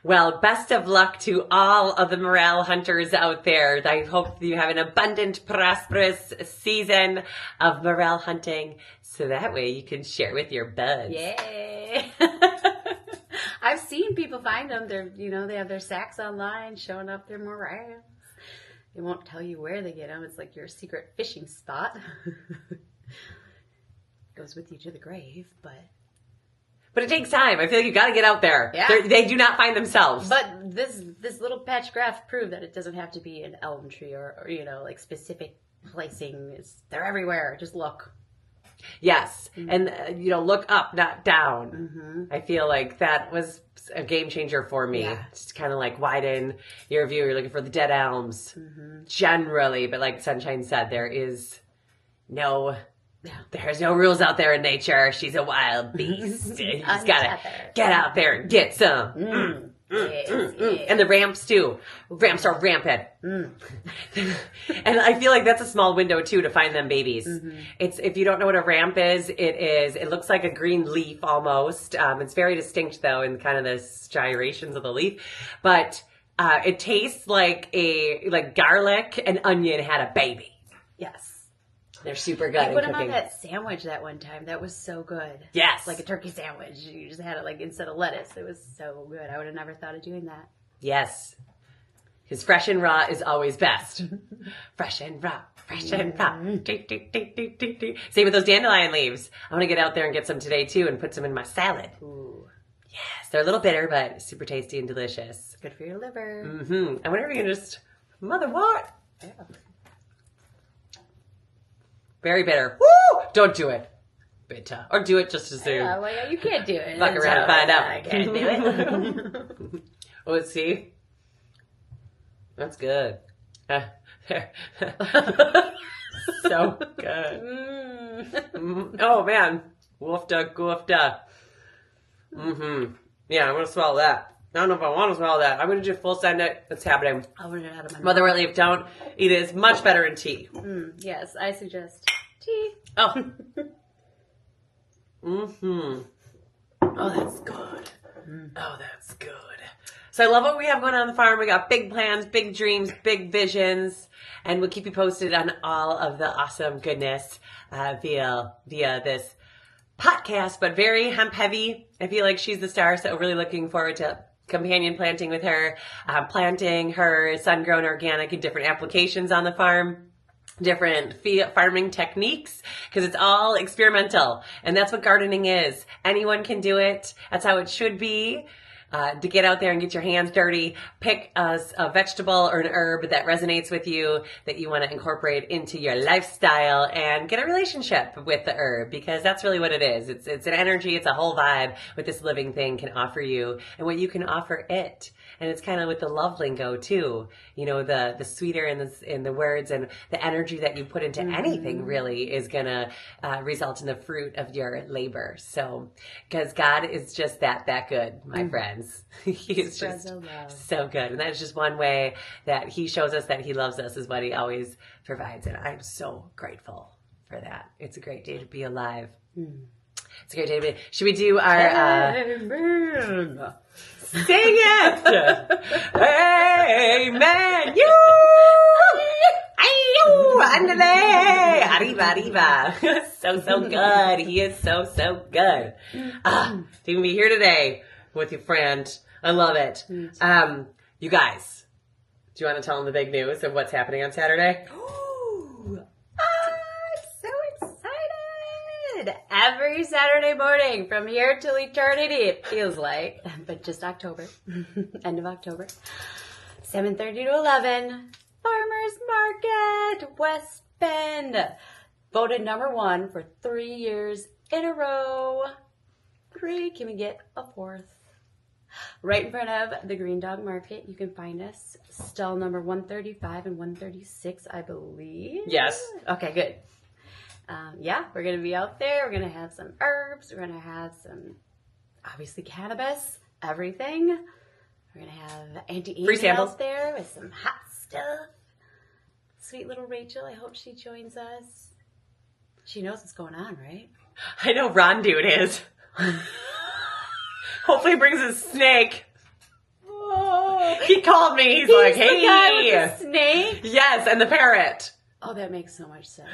Well, best of luck to all of the morel hunters out there. I hope you have an abundant, prosperous season of morel hunting, so that way you can share with your buds. Yay! I've seen people find them. They have their sacks online showing up their morels. They won't tell you where they get them. It's like your secret fishing spot. Goes with you to the grave, but it takes time. I feel like you got to get out there. Yeah. They do not find themselves. But this little patch graph proved that it doesn't have to be an elm tree or like specific placing. They're everywhere. Just look. Yes. And, look up, not down. I feel like that was a game changer for me. Yeah. Just kind of like widen your view. You're looking for the dead elms generally. But like Sunshine said, there's no rules out there in nature. She's a wild beast. You just got to get out there and get some. And the ramps too. Ramps are rampant. And I feel like that's a small window too to find them babies. It's, if you don't know what a ramp is, it looks like a green leaf almost. It's very distinct though in kind of the gyrations of the leaf, but it tastes like garlic and onion had a baby. Yes. They're super good. I put them on that sandwich that one time. That was so good. Yes. Like a turkey sandwich. You just had it like instead of lettuce. It was so good. I would have never thought of doing that. Yes. Because fresh and raw is always best. Fresh and raw. Fresh and raw. Same with those dandelion leaves. I want to get out there and get some today too and put some in my salad. Ooh. Yes. They're a little bitter, but super tasty and delicious. Good for your liver. I wonder if you can just, Motherwort. Yeah. Very bitter. Woo! Don't do it. Bitter. Or do it just to see. Yeah, well, you can't do it. Fuck around and find out. I can't do it. Oh, let's see. That's good. So good. Oh, man. Woofda, goofda. Yeah, I'm going to swallow that. I don't know if I want to swallow that. I'm going to do full send it. It's happening. I'll run it out of my mouth. Motherwort leaf, don't eat it. It's much better in tea. Yes, I suggest tea. Oh. Oh, that's good. Oh, that's good. So I love what we have going on the farm. We got big plans, big dreams, big visions, and we'll keep you posted on all of the awesome goodness via this podcast, but very hemp heavy. I feel like she's the star, so really looking forward to companion planting with her, planting her sun-grown organic in different applications on the farm, different farming techniques, because it's all experimental, and that's what gardening is. Anyone can do it. That's how it should be. to get out there and get your hands dirty, pick a vegetable or an herb that resonates with you, that you want to incorporate into your lifestyle, and get a relationship with the herb, because that's really what it is. It's an energy, it's a whole vibe what this living thing can offer you and what you can offer it. And it's kind of with the love lingo too, you know, the sweeter in the words and the energy that you put into anything really is gonna result in the fruit of your labor. So, because God is just that good, my friends. He is just so good, and that's just one way that He shows us that He loves us, is what He always provides, and I'm so grateful for that. It's a great day to be alive. It's a great day to be. Should we do our? Sing it! Amen! You! Ayo! Andale! Arriba, arriba. So good. He is so good. To be here today with your friend. I love it. You guys, do you want to tell them the big news of what's happening on Saturday? Every Saturday morning from here till eternity, it feels like, but just October, end of October, 7:30 to 11, Farmers Market, West Bend, voted #1 for 3 years in a row. 3, can we get a 4th? Right in front of the Green Dog Market. You can find us, stall number 135 and 136, I believe. Yes. Okay, good. We're going to be out there. We're going to have some herbs. We're going to have some, obviously, cannabis, everything. We're going to have Auntie Amy out there with some hot stuff. Sweet little Rachel, I hope she joins us. She knows what's going on, right? I know Ron Dude is. Hopefully he brings a snake. Oh. He called me. He's like, hey. The guy with the snake? Yes, and the parrot. Oh, that makes so much sense.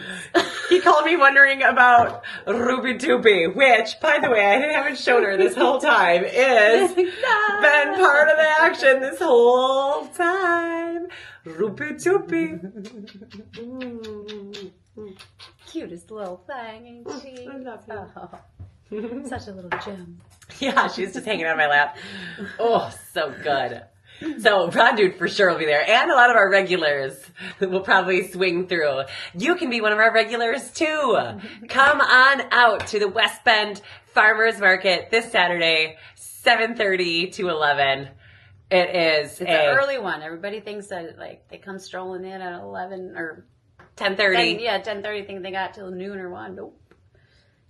He called me wondering about Ruby Doobie, which, by the way, I haven't shown her this whole time, is been part of the action this whole time. Ruby Doobie. Cutest little thing, ain't she? I love you. Oh, such a little gem. Yeah, she's just hanging on my lap. Oh, so good. So Ron Dude for sure will be there, and a lot of our regulars will probably swing through. You can be one of our regulars too. Come on out to the West Bend Farmers Market this Saturday, 7:30 to 11. It's an early one. Everybody thinks that like they come strolling in at 11 or 10:30. 10:30. Think they got till noon or 1. Nope.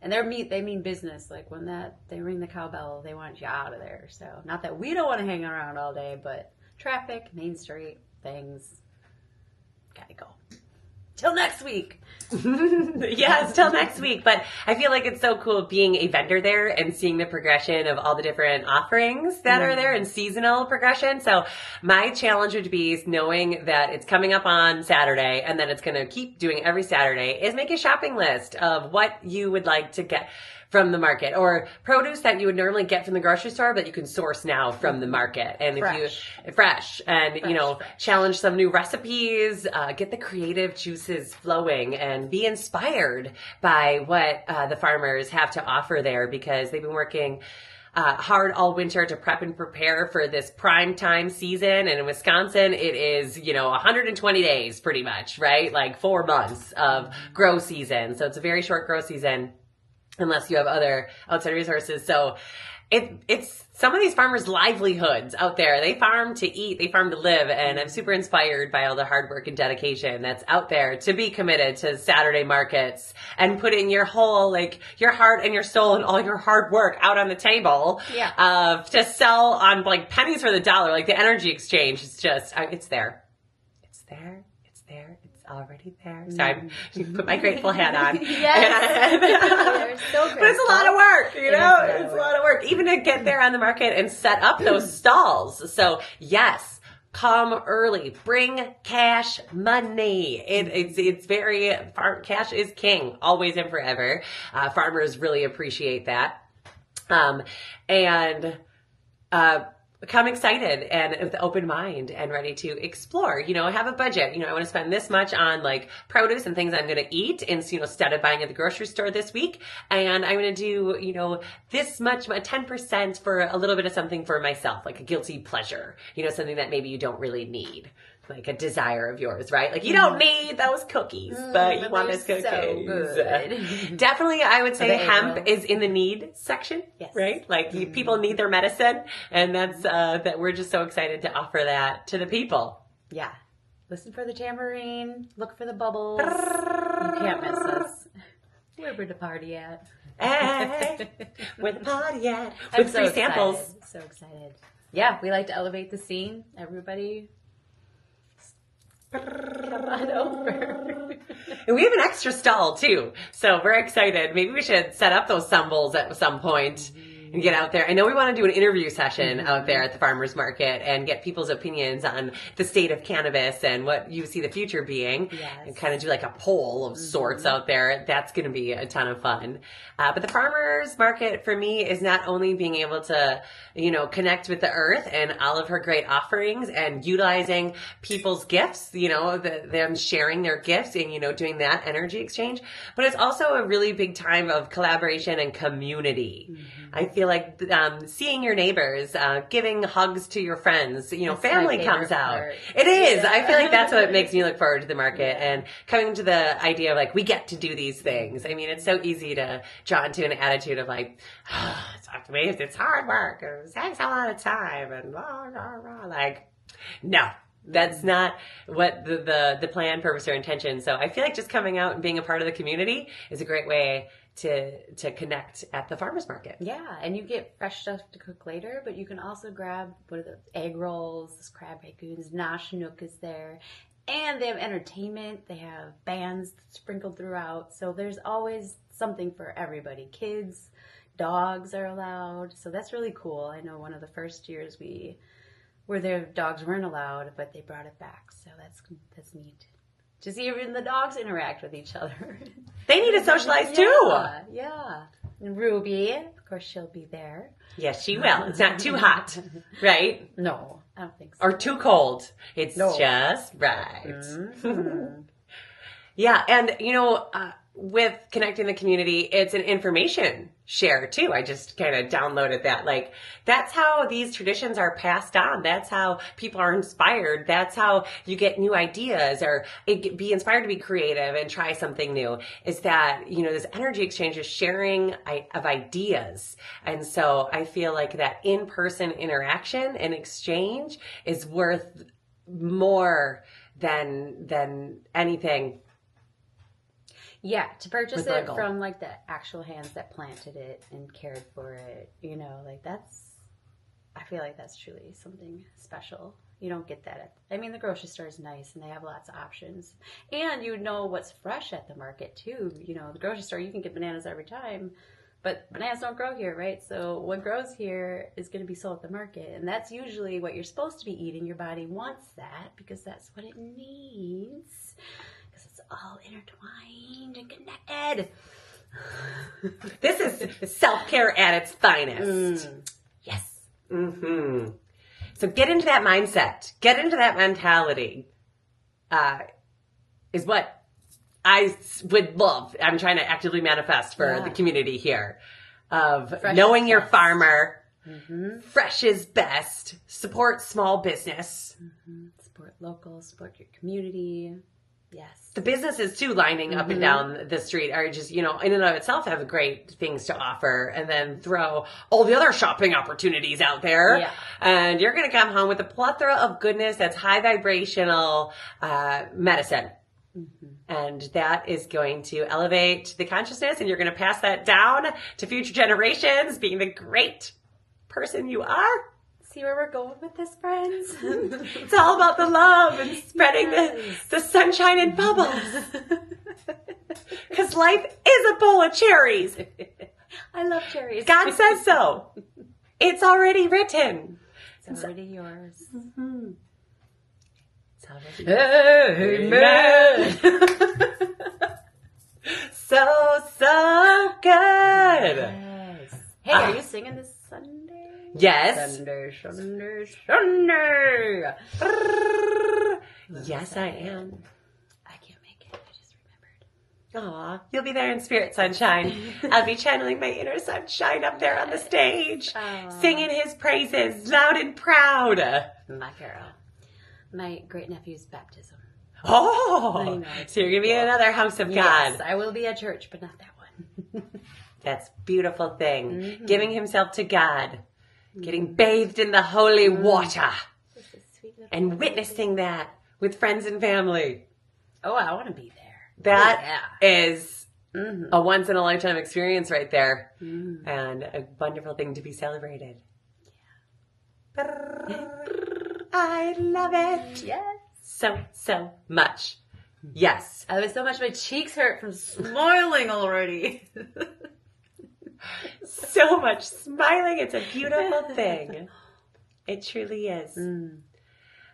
And they mean business. Like when they ring the cowbell, they want you out of there. So not that we don't want to hang around all day, but traffic, Main Street, things, gotta go. Till next week. Yes, till next week. But I feel like it's so cool being a vendor there and seeing the progression of all the different offerings that are there and seasonal progression. So my challenge would be knowing that it's coming up on Saturday and that it's going to keep doing every Saturday is make a shopping list of what you would like to get from the market, or produce that you would normally get from the grocery store, but you can source now from the market. And fresh, challenge some new recipes, get the creative juices flowing, and be inspired by what the farmers have to offer there, because they've been working hard all winter to prep and prepare for this prime time season. And in Wisconsin, it is, 120 days pretty much, right? Like 4 months of grow season. So it's a very short grow season, unless you have other outside resources. So it's some of these farmers' livelihoods out there. They farm to eat, they farm to live, and I'm super inspired by all the hard work and dedication that's out there to be committed to Saturday markets and putting your whole, your heart and your soul and all your hard work out on the table. Yeah. To sell on pennies for the dollar. Like the energy exchange is just, it's there. It's there. It's there. Already there. So I put my grateful hat on. Yes. So but it's a lot of work, It's a lot of work. Even to get there on the market and set up those stalls. So yes, come early. Bring cash money. It's very, cash is king, always and forever. Farmers really appreciate that. come excited and with an open mind and ready to explore, have a budget. I want to spend this much on like produce and things I'm going to eat instead of buying at the grocery store this week. And I'm going to do, this much, 10% for a little bit of something for myself, like a guilty pleasure, something that maybe you don't really need. Like a desire of yours, right? Like you don't need those cookies, but you want those cookies. So good. Definitely, I would say hemp is in the need section, right? Like people need their medicine, and that's that we're just so excited to offer that to the people. Yeah. Listen for the tambourine. Look for the bubbles. You can't miss us. Where the party at? Hey, where the party at? With free samples. So excited. Yeah, we like to elevate the scene. Everybody. Come on over. And we have an extra stall too, so we're excited. Maybe we should set up those stumbles at some point and get out there. I know we want to do an interview session out there at the farmers market and get people's opinions on the state of cannabis and what you see the future being, and kind of do like a poll of sorts out there. That's going to be a ton of fun. But the farmers market for me is not only being able to, connect with the earth and all of her great offerings and utilizing people's gifts, them sharing their gifts and, doing that energy exchange, but it's also a really big time of collaboration and community. I feel like seeing your neighbors, giving hugs to your friends, that's family comes out. Part. It is. Yeah. I feel like that's what makes me look forward to the market and coming to the idea of like, we get to do these things. I mean, it's so easy to draw into an attitude of like, it's hard work. It takes a lot of time and blah, blah, blah. Like, no. That's not what the plan, purpose, or intention. So I feel like just coming out and being a part of the community is a great way to connect at the farmers market. Yeah, and you get fresh stuff to cook later, but you can also grab what are the egg rolls, this crab ragoons, nosh nook is there, and they have entertainment. They have bands sprinkled throughout, so there's always something for everybody. Kids, dogs are allowed, so that's really cool. I know one of the first years where their dogs weren't allowed, but they brought it back, so that's neat. To see even the dogs interact with each other. They need to socialize too. Yeah. And Ruby, of course, she'll be there. Yes, she will. It's not too hot, right? No, I don't think so. Or too cold. It's just right. Mm-hmm. Yeah, and with connecting the community, it's an information share too. I just kind of downloaded that. Like, that's how these traditions are passed on. That's how people are inspired. That's how you get new ideas or be inspired to be creative and try something new, is that, this energy exchange is sharing of ideas. And so I feel like that in-person interaction and exchange is worth more than anything. Yeah, to purchase it from like the actual hands that planted it and cared for it, I feel like that's truly something special. You don't get that the grocery store is nice and they have lots of options. And what's fresh at the market too. The grocery store, you can get bananas every time, but bananas don't grow here, right? So what grows here is going to be sold at the market. And that's usually what you're supposed to be eating. Your body wants that because that's what it needs. It's all intertwined and connected. This is self-care at its finest. Yes. Mm-hmm. So get into that mindset. Get into that mentality. Is what I would love. I'm trying to actively manifest for the community here. Of fresh knowing your farmer. Mm-hmm. Fresh is best. Support small business. Mm-hmm. Support local. Support your community. Yes. The businesses too lining up and down the street are just, in and of itself have great things to offer, and then throw all the other shopping opportunities out there. Yeah. And you're going to come home with a plethora of goodness that's high vibrational medicine. Mm-hmm. And that is going to elevate the consciousness, and you're going to pass that down to future generations, being the great person you are. See where we're going with this, friends? It's all about the love and spreading the sunshine and bubbles. Because life is a bowl of cherries. I love cherries. God says so. It's already written. It's already yours. Mm-hmm. It's already yours. Amen. So good. Yes. Hey, are you singing this Sunday? Yes. Sunday. Yes, I am. I can't make it. I just remembered. Aw, you'll be there in spirit, sunshine. I'll be channeling my inner sunshine up there on the stage, singing his praises loud and proud. My girl. My great nephew's baptism. Oh, so you're going to be in another house of God. Yes, I will be at church, but not that one. That's a beautiful thing. Giving himself to God. Getting bathed in the holy water. And witnessing that with friends and family. Oh, I want to be there. That is a once-in-a-lifetime experience right there. And a wonderful thing to be celebrated. Yeah. I love it. Yes. So much. Yes. I love it so much my cheeks hurt from smiling already. So much smiling. It's a beautiful thing. It truly is.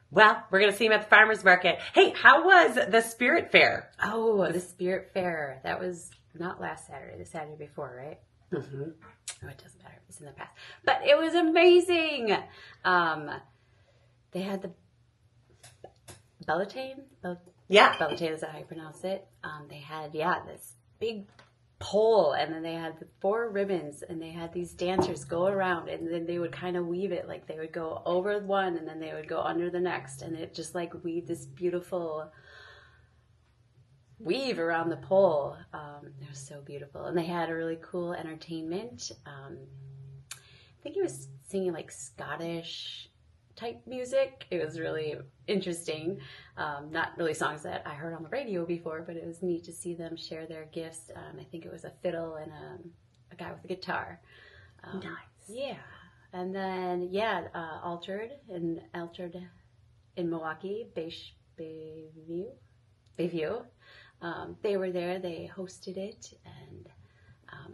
Well, we're going to see him at the farmer's market. Hey, how was the spirit fair? Oh, the spirit fair. That was not last Saturday, the Saturday before, right? Mm-hmm. Oh, it doesn't matter. It's in the past. But it was amazing. They had the Bellatane? Bellatane, is that how you pronounce it? They had, this big pole, and then they had the 4 ribbons, and they had these dancers go around, and then they would kind of weave it. Like, they would go over one, and then they would go under the next, and it just, like, weaved this beautiful weave around the pole. It was so beautiful. And they had a really cool entertainment. I think he was singing, like, Scottish type music. It was really interesting. Not really songs that I heard on the radio before, but it was neat to see them share their gifts. I think it was a fiddle and a guy with a guitar. Nice. Yeah. And then, Altered in Milwaukee, Bayview. They were there. They hosted it, and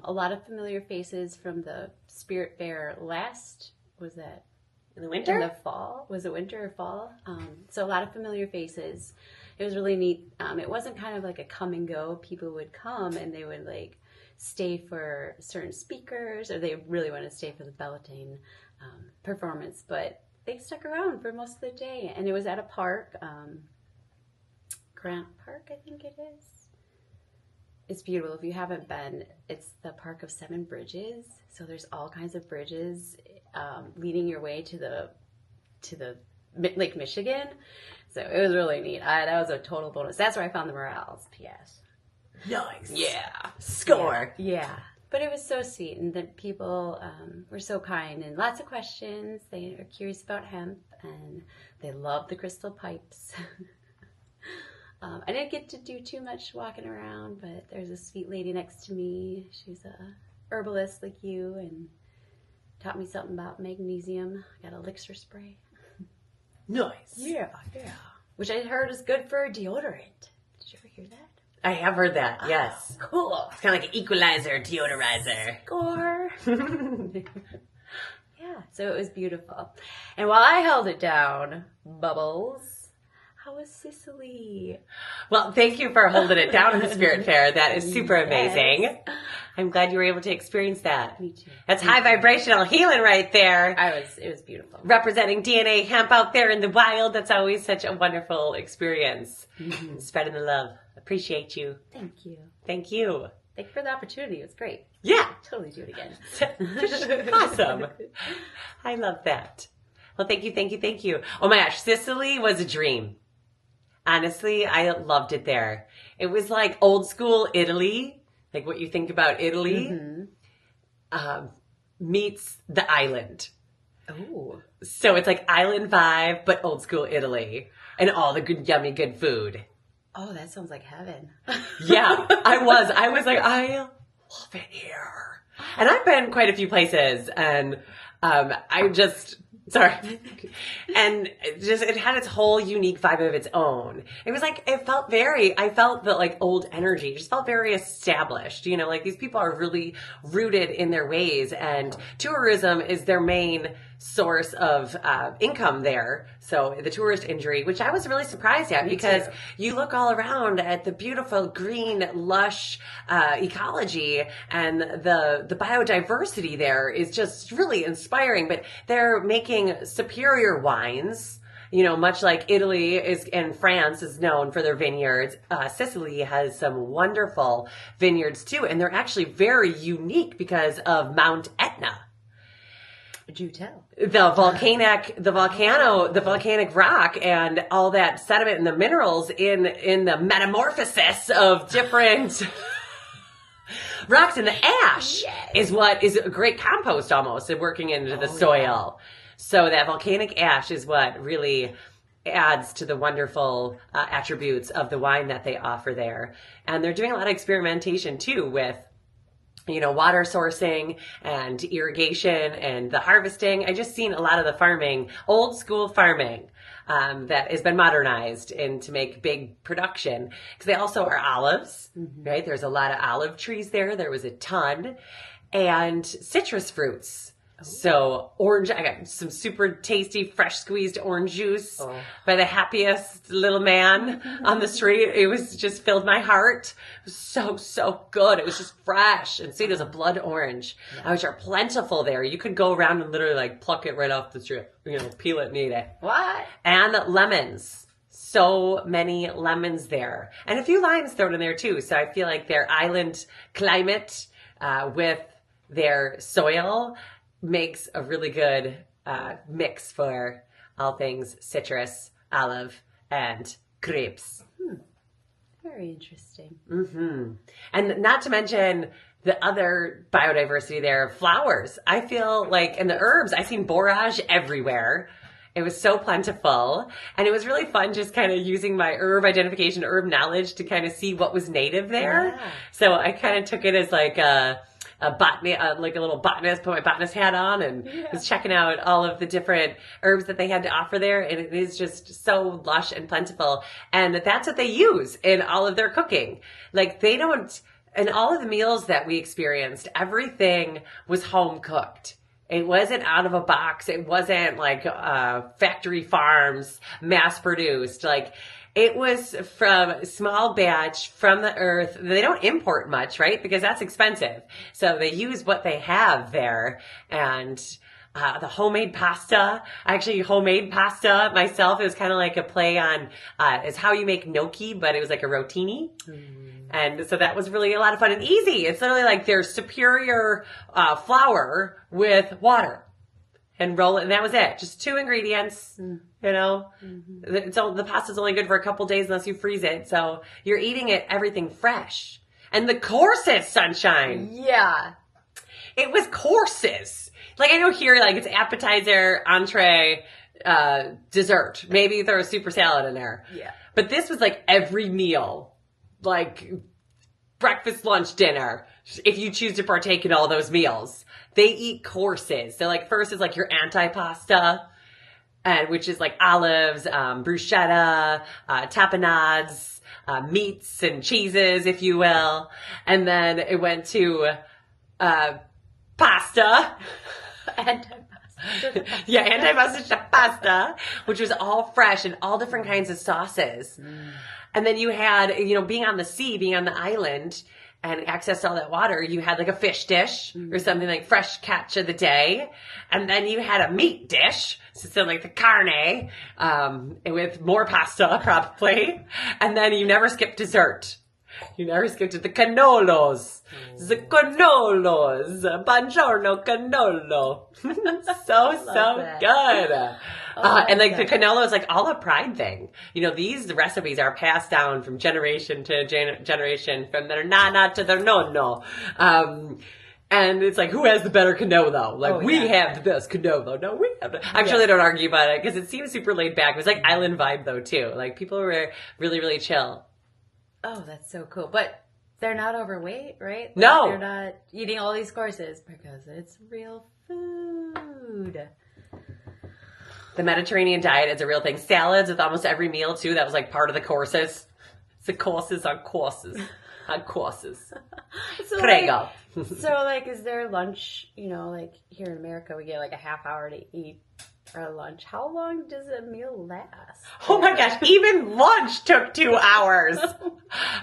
a lot of familiar faces from the Spirit Fair in the winter? In the fall. Was it winter or fall? So a lot of familiar faces. It was really neat. It wasn't kind of like a come and go. People would come and they would like stay for certain speakers, or they really want to stay for the Bellatane performance. But they stuck around for most of the day. And it was at a park. Grant Park, I think it is. It's beautiful. If you haven't been, it's the Park of 7 Bridges. So there's all kinds of bridges leading your way to the Lake Michigan. So it was really neat. That was a total bonus. That's where I found the morels. P.S. Nice. Yeah. Score. Yeah. But it was so sweet, and the people were so kind, and lots of questions. They are curious about hemp, and they love the crystal pipes. I didn't get to do too much walking around, but there's a sweet lady next to me. She's a herbalist like you, and taught me something about magnesium. I got an elixir spray. Nice. Yeah. Which I heard is good for deodorant. Did you ever hear that? I have heard that, yes. Cool. It's kind of like an equalizer, deodorizer. Score. Yeah, so it was beautiful. And while I held it down, Bubbles, how was Sicily? Well, thank you for holding it down in the Spirit Fair. That is super amazing. Yes. I'm glad you were able to experience that. Me too. That's high vibrational healing right there. It was beautiful. Representing DNA hemp out there in the wild. That's always such a wonderful experience. Mm-hmm. Spreading the love. Appreciate you. Thank you. Thank you. Thank you for the opportunity. It was great. Yeah. I'll totally do it again. Awesome. I love that. Well, thank you. Oh my gosh, Sicily was a dream. Honestly, I loved it there. It was like old school Italy, like what you think about Italy, meets the island. Oh. So it's like island vibe, but old school Italy. And all the good, yummy, good food. Oh, that sounds like heaven. Yeah, I was like, I love it here. And I've been quite a few places, and and it had its whole unique vibe of its own. It was like, I felt the like old energy. It just felt very established. Like these people are really rooted in their ways, and tourism is their main source of income there. So the tourist industry, which I was really surprised at, because you look all around at the beautiful green, lush ecology, and the biodiversity there is just really inspiring. But they're making superior wines. You know, much like Italy and France is known for their vineyards, Sicily has some wonderful vineyards too, and they're actually very unique because of Mount Etna. Do tell. The volcanic rock and all that sediment and the minerals in the metamorphosis of different rocks, and the ash is what is a great compost almost, and working into the soil. So that volcanic ash is what really adds to the wonderful attributes of the wine that they offer there. And they're doing a lot of experimentation too with, you know, water sourcing and irrigation and the harvesting. I just seen a lot of the farming, old school farming, that has been modernized and to make big production. Because they also are olives, right? There's a lot of olive trees there. There was a ton. And citrus fruits. So orange, I got some super tasty, fresh squeezed orange juice by the happiest little man on the street. It was just filled my heart. It was so good. It was just fresh and sweet as a blood orange, which are plentiful there. You could go around and literally like pluck it right off the tree, you know, peel it and eat it. What? And lemons. So many lemons there. And a few limes thrown in there too. So I feel like their island climate, with their soil, makes a really good mix for all things citrus, olive, and grapes. Very interesting. And not to mention the other biodiversity there, flowers. I feel like, and the herbs, I've seen borage everywhere. It was so plentiful. And it was really fun just kind of using my herb identification, herb knowledge to kind of see what was native there. Yeah. So I kind of took it as like a botany, like a little botanist, put my botanist hat on and was checking out all of the different herbs that they had to offer there. And it is just so lush and plentiful. And that's what they use in all of their cooking. Like they don't, in all of the meals that we experienced, everything was home cooked. It wasn't out of a box. It wasn't like factory farms, mass produced. Like it was from small batch from the earth. They don't import much, right? Because that's expensive. So they use what they have there. And the homemade pasta, actually homemade pasta myself, it was kind of like a play on, it's how you make gnocchi, but it was like a rotini. And so that was really a lot of fun and easy. It's literally like their superior flour with water. And roll it, and that was it. Just 2 ingredients, you know. The pasta's only good for a couple days unless you freeze it. So you're eating it, everything fresh. And the courses, sunshine. Yeah. It was courses. Like I know here, like it's appetizer, entree, dessert. Maybe throw a super salad in there. Yeah. But this was like every meal. Like breakfast, lunch, dinner. If you choose to partake in all those meals. They eat courses. So like first is like your antipasta, and which is like olives, bruschetta, tapenades, meats and cheeses, if you will. And then it went to pasta. Antipasta pasta, which was all fresh and all different kinds of sauces. And then you had, you know, being on the sea, being on the island, and access to all that water, you had like a fish dish or something like fresh catch of the day. And then you had a meat dish. So like the carne, with more pasta probably. And then you never skipped dessert. You never skipped it. The canolos. The canolos. Buongiorno canolo. so good. And like the canola is like all a pride thing. You know, these recipes are passed down from generation to generation, from their nana to their nonno. And it's like, who has the better canola? Like, we have the best canola. No, we have I'm sure they don't argue about it because it seems super laid back. It was like island vibe though, too. Like, people were really, really chill. Oh, that's so cool. But they're not overweight, right? Like, no. They're not eating all these courses because it's real food. The Mediterranean diet is a real thing. Salads with almost every meal, too. That was like part of the courses. It's the courses on courses. Courses. So Prego. Is there lunch, like here in America, we get like a half hour to eat our lunch. How long does a meal last? Oh my gosh, even lunch took 2 hours.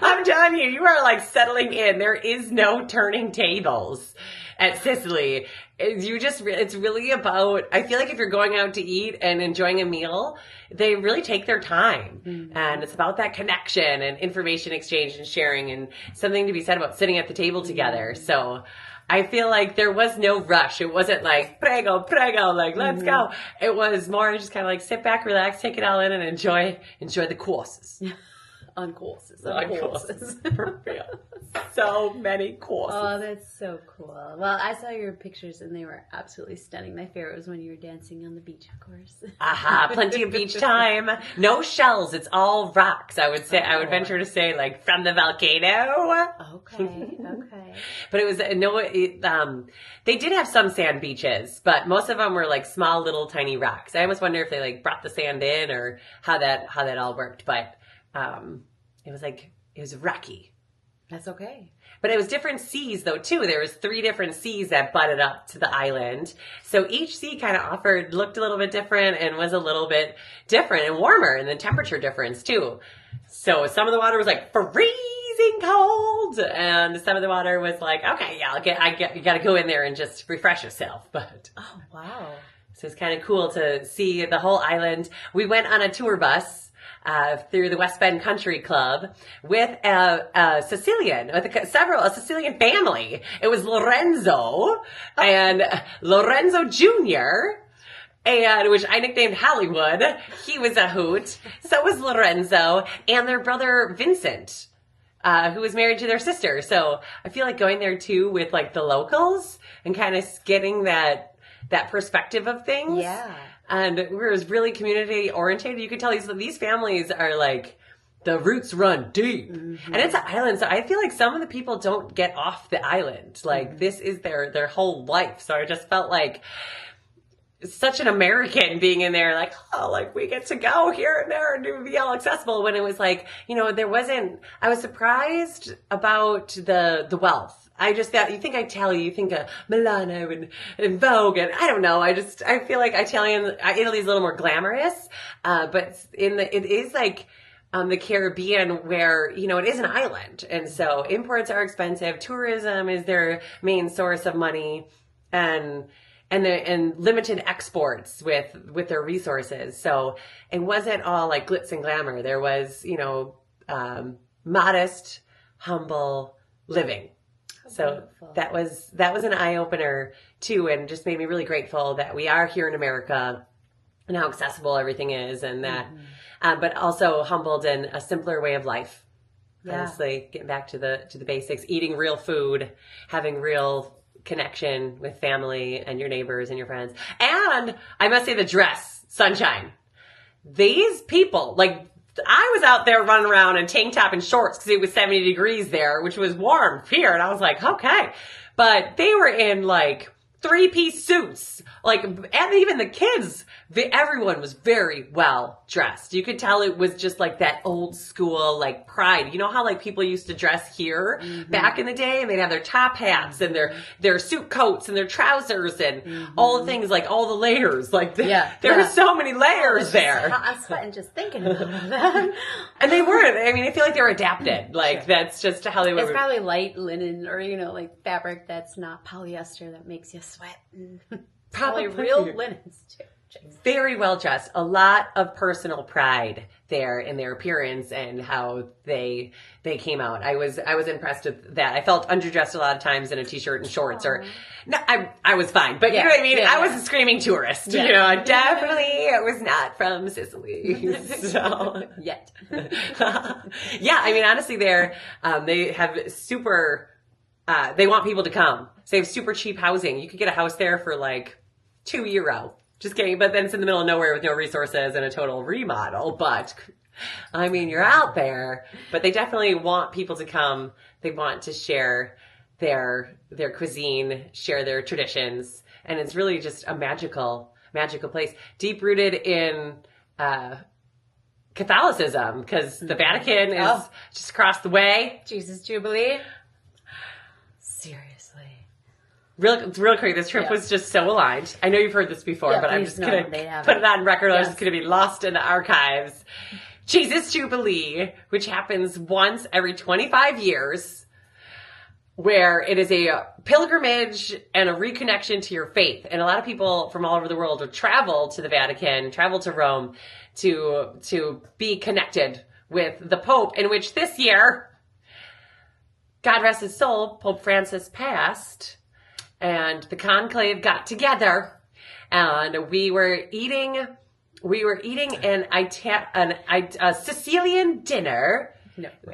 I'm telling you, you are like settling in. There is no turning tables at Sicily. It's really about, I feel like if you're going out to eat and enjoying a meal, they really take their time. Mm-hmm. And it's about that connection and information exchange and sharing, and something to be said about sitting at the table together. Mm-hmm. So I feel like there was no rush. It wasn't like, prego, like, let's go. It was more just kind of like sit back, relax, take it all in, and enjoy the courses. On courses. For real. So many courses. Oh, that's so cool. Well, I saw your pictures and they were absolutely stunning. My favorite was when you were dancing on the beach, of course. Aha, plenty of beach time. No shells. It's all rocks. I would say, I would venture to say, like, from the volcano. Okay. But it was, they did have some sand beaches, but most of them were like small little tiny rocks. I almost wonder if they like brought the sand in or how that all worked. But it was rocky. That's okay. But it was different seas though too. There was 3 different seas that butted up to the island. So each sea kind of looked a little bit different and was a little bit different and warmer, and the temperature difference too. So some of the water was like freezing cold, and some of the water was like, okay, yeah, you got to go in there and just refresh yourself. But oh wow. So it's kind of cool to see the whole island. We went on a tour bus through the West Bend Country Club with a Sicilian family. It was Lorenzo and Lorenzo Jr., and which I nicknamed Hollywood. He was a hoot. So was Lorenzo and their brother Vincent, who was married to their sister. So I feel like going there too with like the locals and kind of getting that perspective of things. Yeah. And it was really community oriented. You could tell these families are like, the roots run deep. Mm-hmm. And it's an island, so I feel like some of the people don't get off the island. Like, this is their whole life. So I just felt like such an American being in there, like, oh, like, we get to go here and there and be all accessible, when it was like, I was surprised about the wealth. I just thought, you think Italy, you think of Milano and Vogue, and I don't know. I feel like Italy's a little more glamorous, but it is like the Caribbean, where, it is an island. And so imports are expensive. Tourism is their main source of money, and limited exports with their resources. So it wasn't all like glitz and glamour. There was, modest, humble living. So that was an eye opener too, and just made me really grateful that we are here in America and how accessible everything is, and that, but also humbled in a simpler way of life. Yeah. Honestly, getting back to the basics, eating real food, having real connection with family and your neighbors and your friends. And I must say, the dress, sunshine. These people, like, I was out there running around in tank top and shorts because it was 70 degrees there, which was warm here. And I was like, okay. But they were in like 3-piece suits, like, and even the kids, everyone was very well dressed. You could tell it was just like that old school, like, pride. You know how like people used to dress here back in the day, and they'd have their top hats and their suit coats and their trousers and all the things, like all the layers, like there were so many layers there. I'm sweating just thinking about that. And they weren't. I mean, I feel like they were adapted. Like, that's just how they were. It's probably light linen or, like fabric that's not polyester that makes you sweat. Probably real linens too. Very well dressed. A lot of personal pride there in their appearance and how they came out. I was impressed with that. I felt underdressed a lot of times in a t-shirt and shorts. Or no, I was fine, but you know what I mean. I was a screaming tourist. I definitely was not from Sicily. So yet. Yeah, I mean, honestly, they have super. They want people to come. So they have super cheap housing. You could get a house there for like €2. Just kidding. But then it's in the middle of nowhere with no resources and a total remodel. But I mean, you're out there. But they definitely want people to come. They want to share their cuisine, share their traditions. And it's really just a magical place. Deep rooted in Catholicism, because the Vatican is just across the way. Jesus Jubilee. Seriously. Real quick, this trip was just so aligned. I know you've heard this before, but I'm just going to put it on record. Yes. It's going to be lost in the archives. Jesus Jubilee, which happens once every 25 years, where it is a pilgrimage and a reconnection to your faith. And a lot of people from all over the world will travel to the Vatican, travel to Rome to be connected with the Pope, in which this year, God rest his soul, Pope Francis passed. And the conclave got together, and we were eating a Sicilian dinner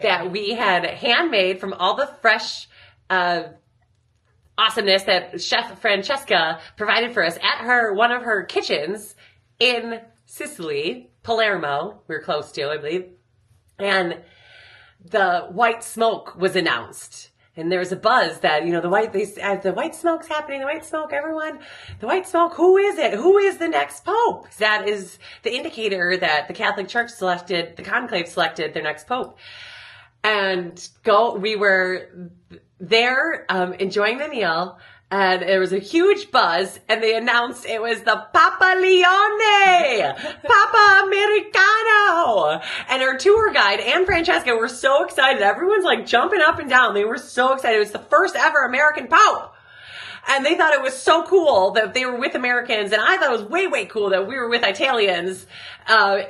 that we had handmade from all the fresh awesomeness that Chef Francesca provided for us at one of her kitchens in Sicily, Palermo. We were close to, I believe, and the white smoke was announced. And there was a buzz that, the white smoke's happening, the white smoke, everyone, the white smoke, who is it? Who is the next pope? That is the indicator that the Catholic Church the conclave selected their next pope. And we were there, enjoying the meal, and there was a huge buzz, and they announced it was the Papa Leone, Papa Americano. And our tour guide and Francesca were so excited. Everyone's like jumping up and down. They were so excited. It was the first ever American Pope. And they thought it was so cool that they were with Americans. And I thought it was way, way cool that we were with Italians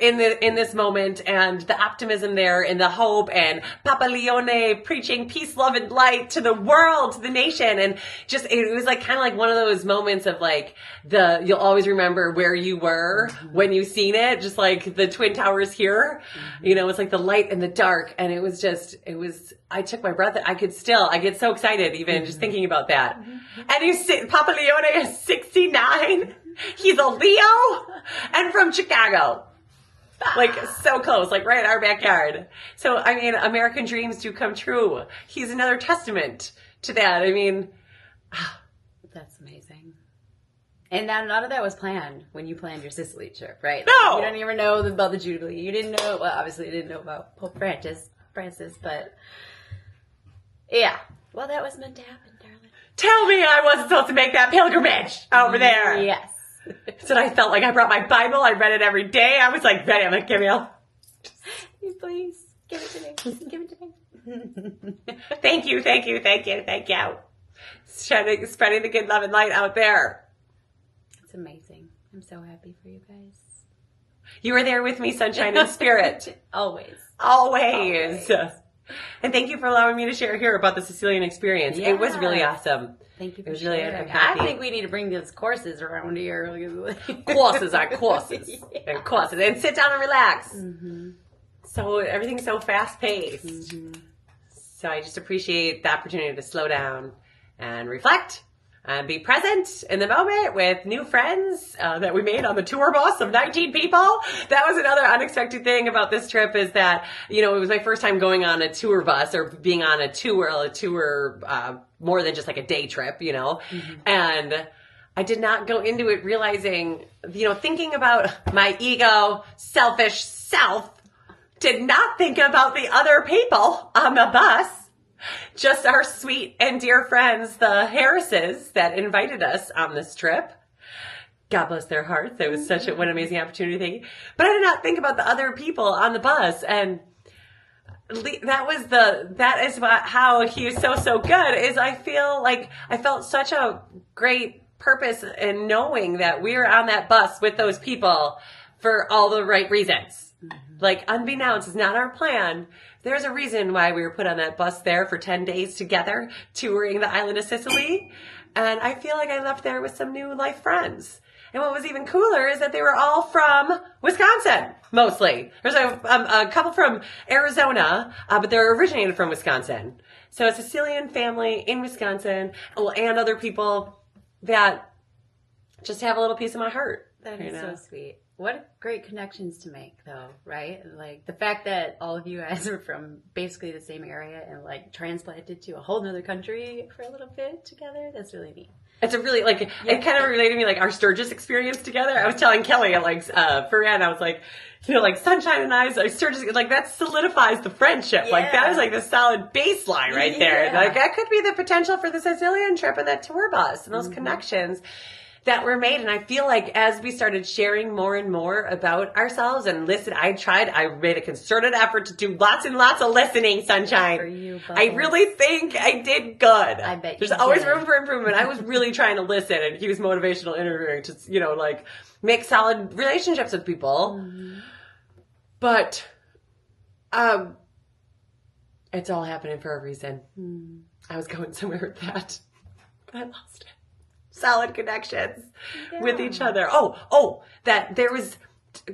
in this moment. And the optimism there and the hope, and Papa Leone preaching peace, love, and light to the world, to the nation. And just, it was like kind of like one of those moments of like you'll always remember where you were when you seen it. Just like the Twin Towers here, it's like the light and the dark. And I took my breath. I get so excited even just thinking about that. And Papa Leone is 69. He's a Leo and from Chicago. Like so close, like right in our backyard. So, American dreams do come true. He's another testament to that. That's amazing. And none of that was planned when you planned your Sicily trip, right? No! You don't even know about the Jubilee. You didn't know, obviously you didn't know about Pope Francis, but yeah. Well, that was meant to happen, darling. Tell me I wasn't supposed to make that pilgrimage over there. Yes. So I felt like I brought my Bible. I read it every day. I was like, ready. I'm like, give me a... Please, give it to me. Give it to me. Thank you. Spreading the good love and light out there. It's amazing. I'm so happy for you guys. You were there with me, sunshine and spirit. Always. And thank you for allowing me to share here about the Sicilian experience. Yeah. It was really awesome. Thank you for It was really sharing. I think we need to bring those courses around here. Courses are courses. Yeah. And courses. And sit down and relax. Mm-hmm. So everything's so fast-paced. Mm-hmm. So I just appreciate the opportunity to slow down and reflect and be present in the moment with new friends that we made on the tour bus of 19 people. That was another unexpected thing about this trip, is that, it was my first time going on a tour bus or being on a tour more than just like a day trip, Mm-hmm. And I did not go into it realizing, thinking about my ego, selfish self, did not think about the other people on the bus. Just our sweet and dear friends, the Harrises, that invited us on this trip. God bless their hearts. It was such an amazing opportunity. But I did not think about the other people on the bus. And that is how he is so good, is I feel like I felt such a great purpose in knowing that we were on that bus with those people for all the right reasons. Mm-hmm. Like, unbeknownst, is not our plan. There's a reason why we were put on that bus there for 10 days together, touring the island of Sicily. And I feel like I left there with some new life friends. And what was even cooler is that they were all from Wisconsin, mostly. There's a couple from Arizona, but they're originated from Wisconsin. So a Sicilian family in Wisconsin, and other people that just have a little piece of my heart. That is so sweet. What great connections to make, though, right? Like, the fact that all of you guys are from basically the same area and, like, transplanted to a whole nother country for a little bit together, that's really neat. It's a really, like, it kind of related to me, like, our Sturgis experience together. I was telling Kelly, like, Fran, I was like, you know, like, Sunshine and I, Sturgis, like, that solidifies the friendship. Like, that is, like, the solid baseline right there. Like, that could be the potential for the Sicilian trip and that tour bus and those connections that were made. And I feel like as we started sharing more and more about ourselves and listen, I made a concerted effort to do lots and lots of listening, Sunshine. For you, I really think I did good. I bet you There's always room for improvement. I was really trying to listen and use motivational interviewing to, you know, like, make solid relationships with people. Mm-hmm. But, it's all happening for a reason. I was going somewhere with that, but I lost it. Solid connections with each other.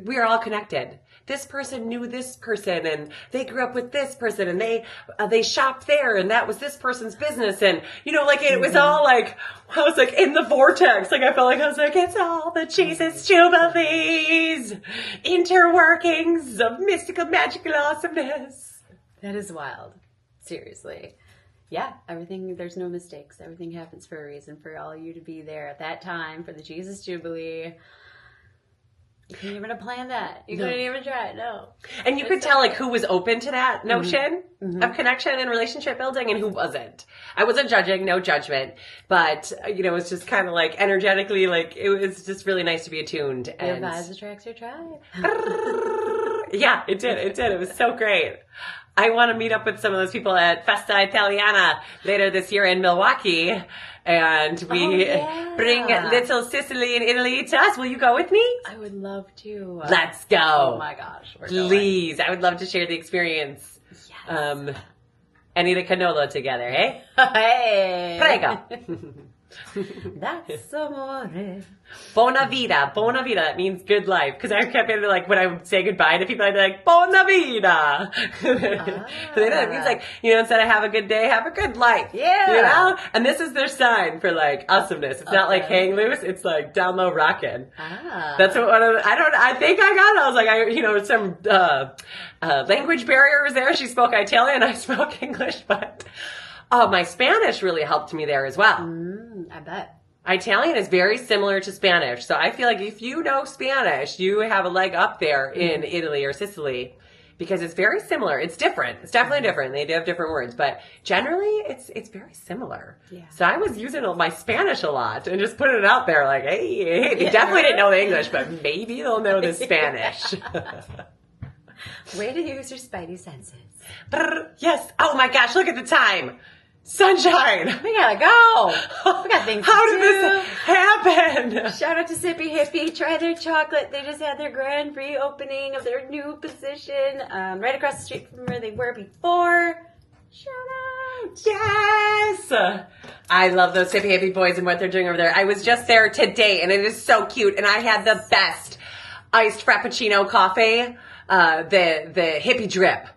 We are all connected. This person knew this person and they grew up with this person and they shopped there and that was this person's business. And, you know, like, it was all like, I was like in the vortex. Like, I felt like I was like, it's all the Jesus Jubilees, interworkings of mystical, magical awesomeness. That is wild. Seriously. Yeah, everything, there's no mistakes. Everything happens for a reason, for all you to be there at that time for the Jesus Jubilee. You couldn't even have planned that. You couldn't even try it, no. And you could tell, like, who was open to that notion of connection and relationship building and who wasn't. I wasn't judging, no judgment. But, you know, it was just kind of, like, energetically, like, it was just really nice to be attuned. Your vibes attracts your tribe. Yeah, it did. It was so great. I want to meet up with some of those people at Festa Italiana later this year in Milwaukee. And we bring little Sicily and Italy to us. Will you go with me? I would love to. Let's go. Oh my gosh. Please. I would love to share the experience. Yes. And eat a canola together, eh? Hey. Prego. That's amore. Bona vida. Bona vida. That means good life. Because I kept being like, when I would say goodbye to people, I'd be like, bona vida. So that means, like, you know, instead of have a good day, have a good life. Yeah. You know? And this is their sign for, like, awesomeness. It's not like hang loose. It's like down low rockin'. That's what I think I got it. I was like, some language barrier was there. She spoke Italian. I spoke English, but my Spanish really helped me there as well. I bet. Italian is very similar to Spanish. So I feel like if you know Spanish, you have a leg up there in Italy or Sicily because it's very similar. It's different. It's definitely different. They do have different words, but generally it's very similar. Yeah. So I was using my Spanish a lot and just putting it out there like, hey, they definitely didn't know the English, but maybe they'll know the Spanish. Way to use your spidey senses. Yes. Oh my gosh, look at the time. Sunshine! We gotta go! We got things to do. How did this happen? Shout out to Sippy Hippie. Try their chocolate. They just had their grand reopening of their new position right across the street from where they were before. Shout out! Yes! I love those Sippy Hippie boys and what they're doing over there. I was just there today and it is so cute and I had the best iced frappuccino coffee. The hippie drip.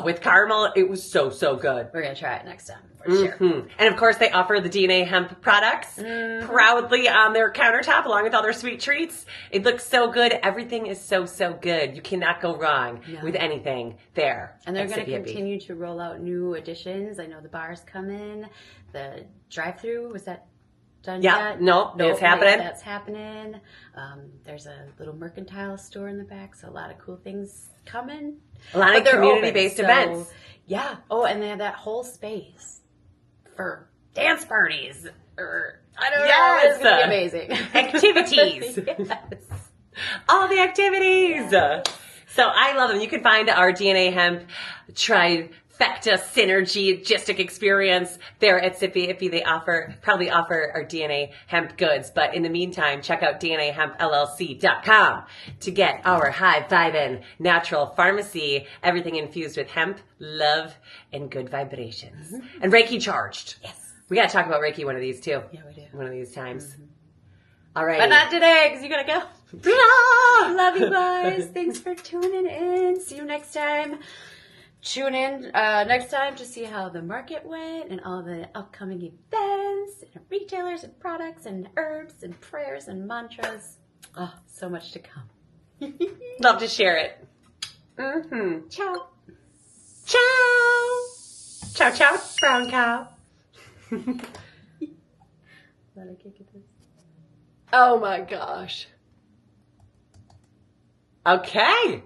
With caramel. It was so good. We're going to try it next time. For sure. And of course they offer the DNA hemp products proudly on their countertop along with all their sweet treats. It looks so good. Everything is so good. You cannot go wrong with anything there. And they're going to continue to roll out new additions. I know the bar's coming. The drive-through, was that done yet? No, it's happening. That's happening. There's a little mercantile store in the back, so a lot of cool things coming. A lot of community-based events. Yeah. Oh, and they have that whole space for dance parties. Or, I don't know. It's going to be amazing. Activities. Yes. All the activities. Yes. So I love them. You can find our DNA Hemp trifecta synergistic experience there at Sippy Hippie. They probably offer our DNA Hemp goods. But in the meantime, check out DNAHempLLC.com to get our high-vibin' natural pharmacy. Everything infused with hemp, love, and good vibrations. And Reiki charged. Yes. We got to talk about Reiki one of these too. Yeah, we do. One of these times. All right. But not today, because you got to go. Love you guys. Thanks for tuning in. See you next time. Tune in next time to see how the market went and all the upcoming events and retailers and products and herbs and prayers and mantras. Oh, so much to come. Love to share it. Ciao. Ciao. Ciao, ciao, brown cow. Let it kick it this. Oh my gosh. Okay.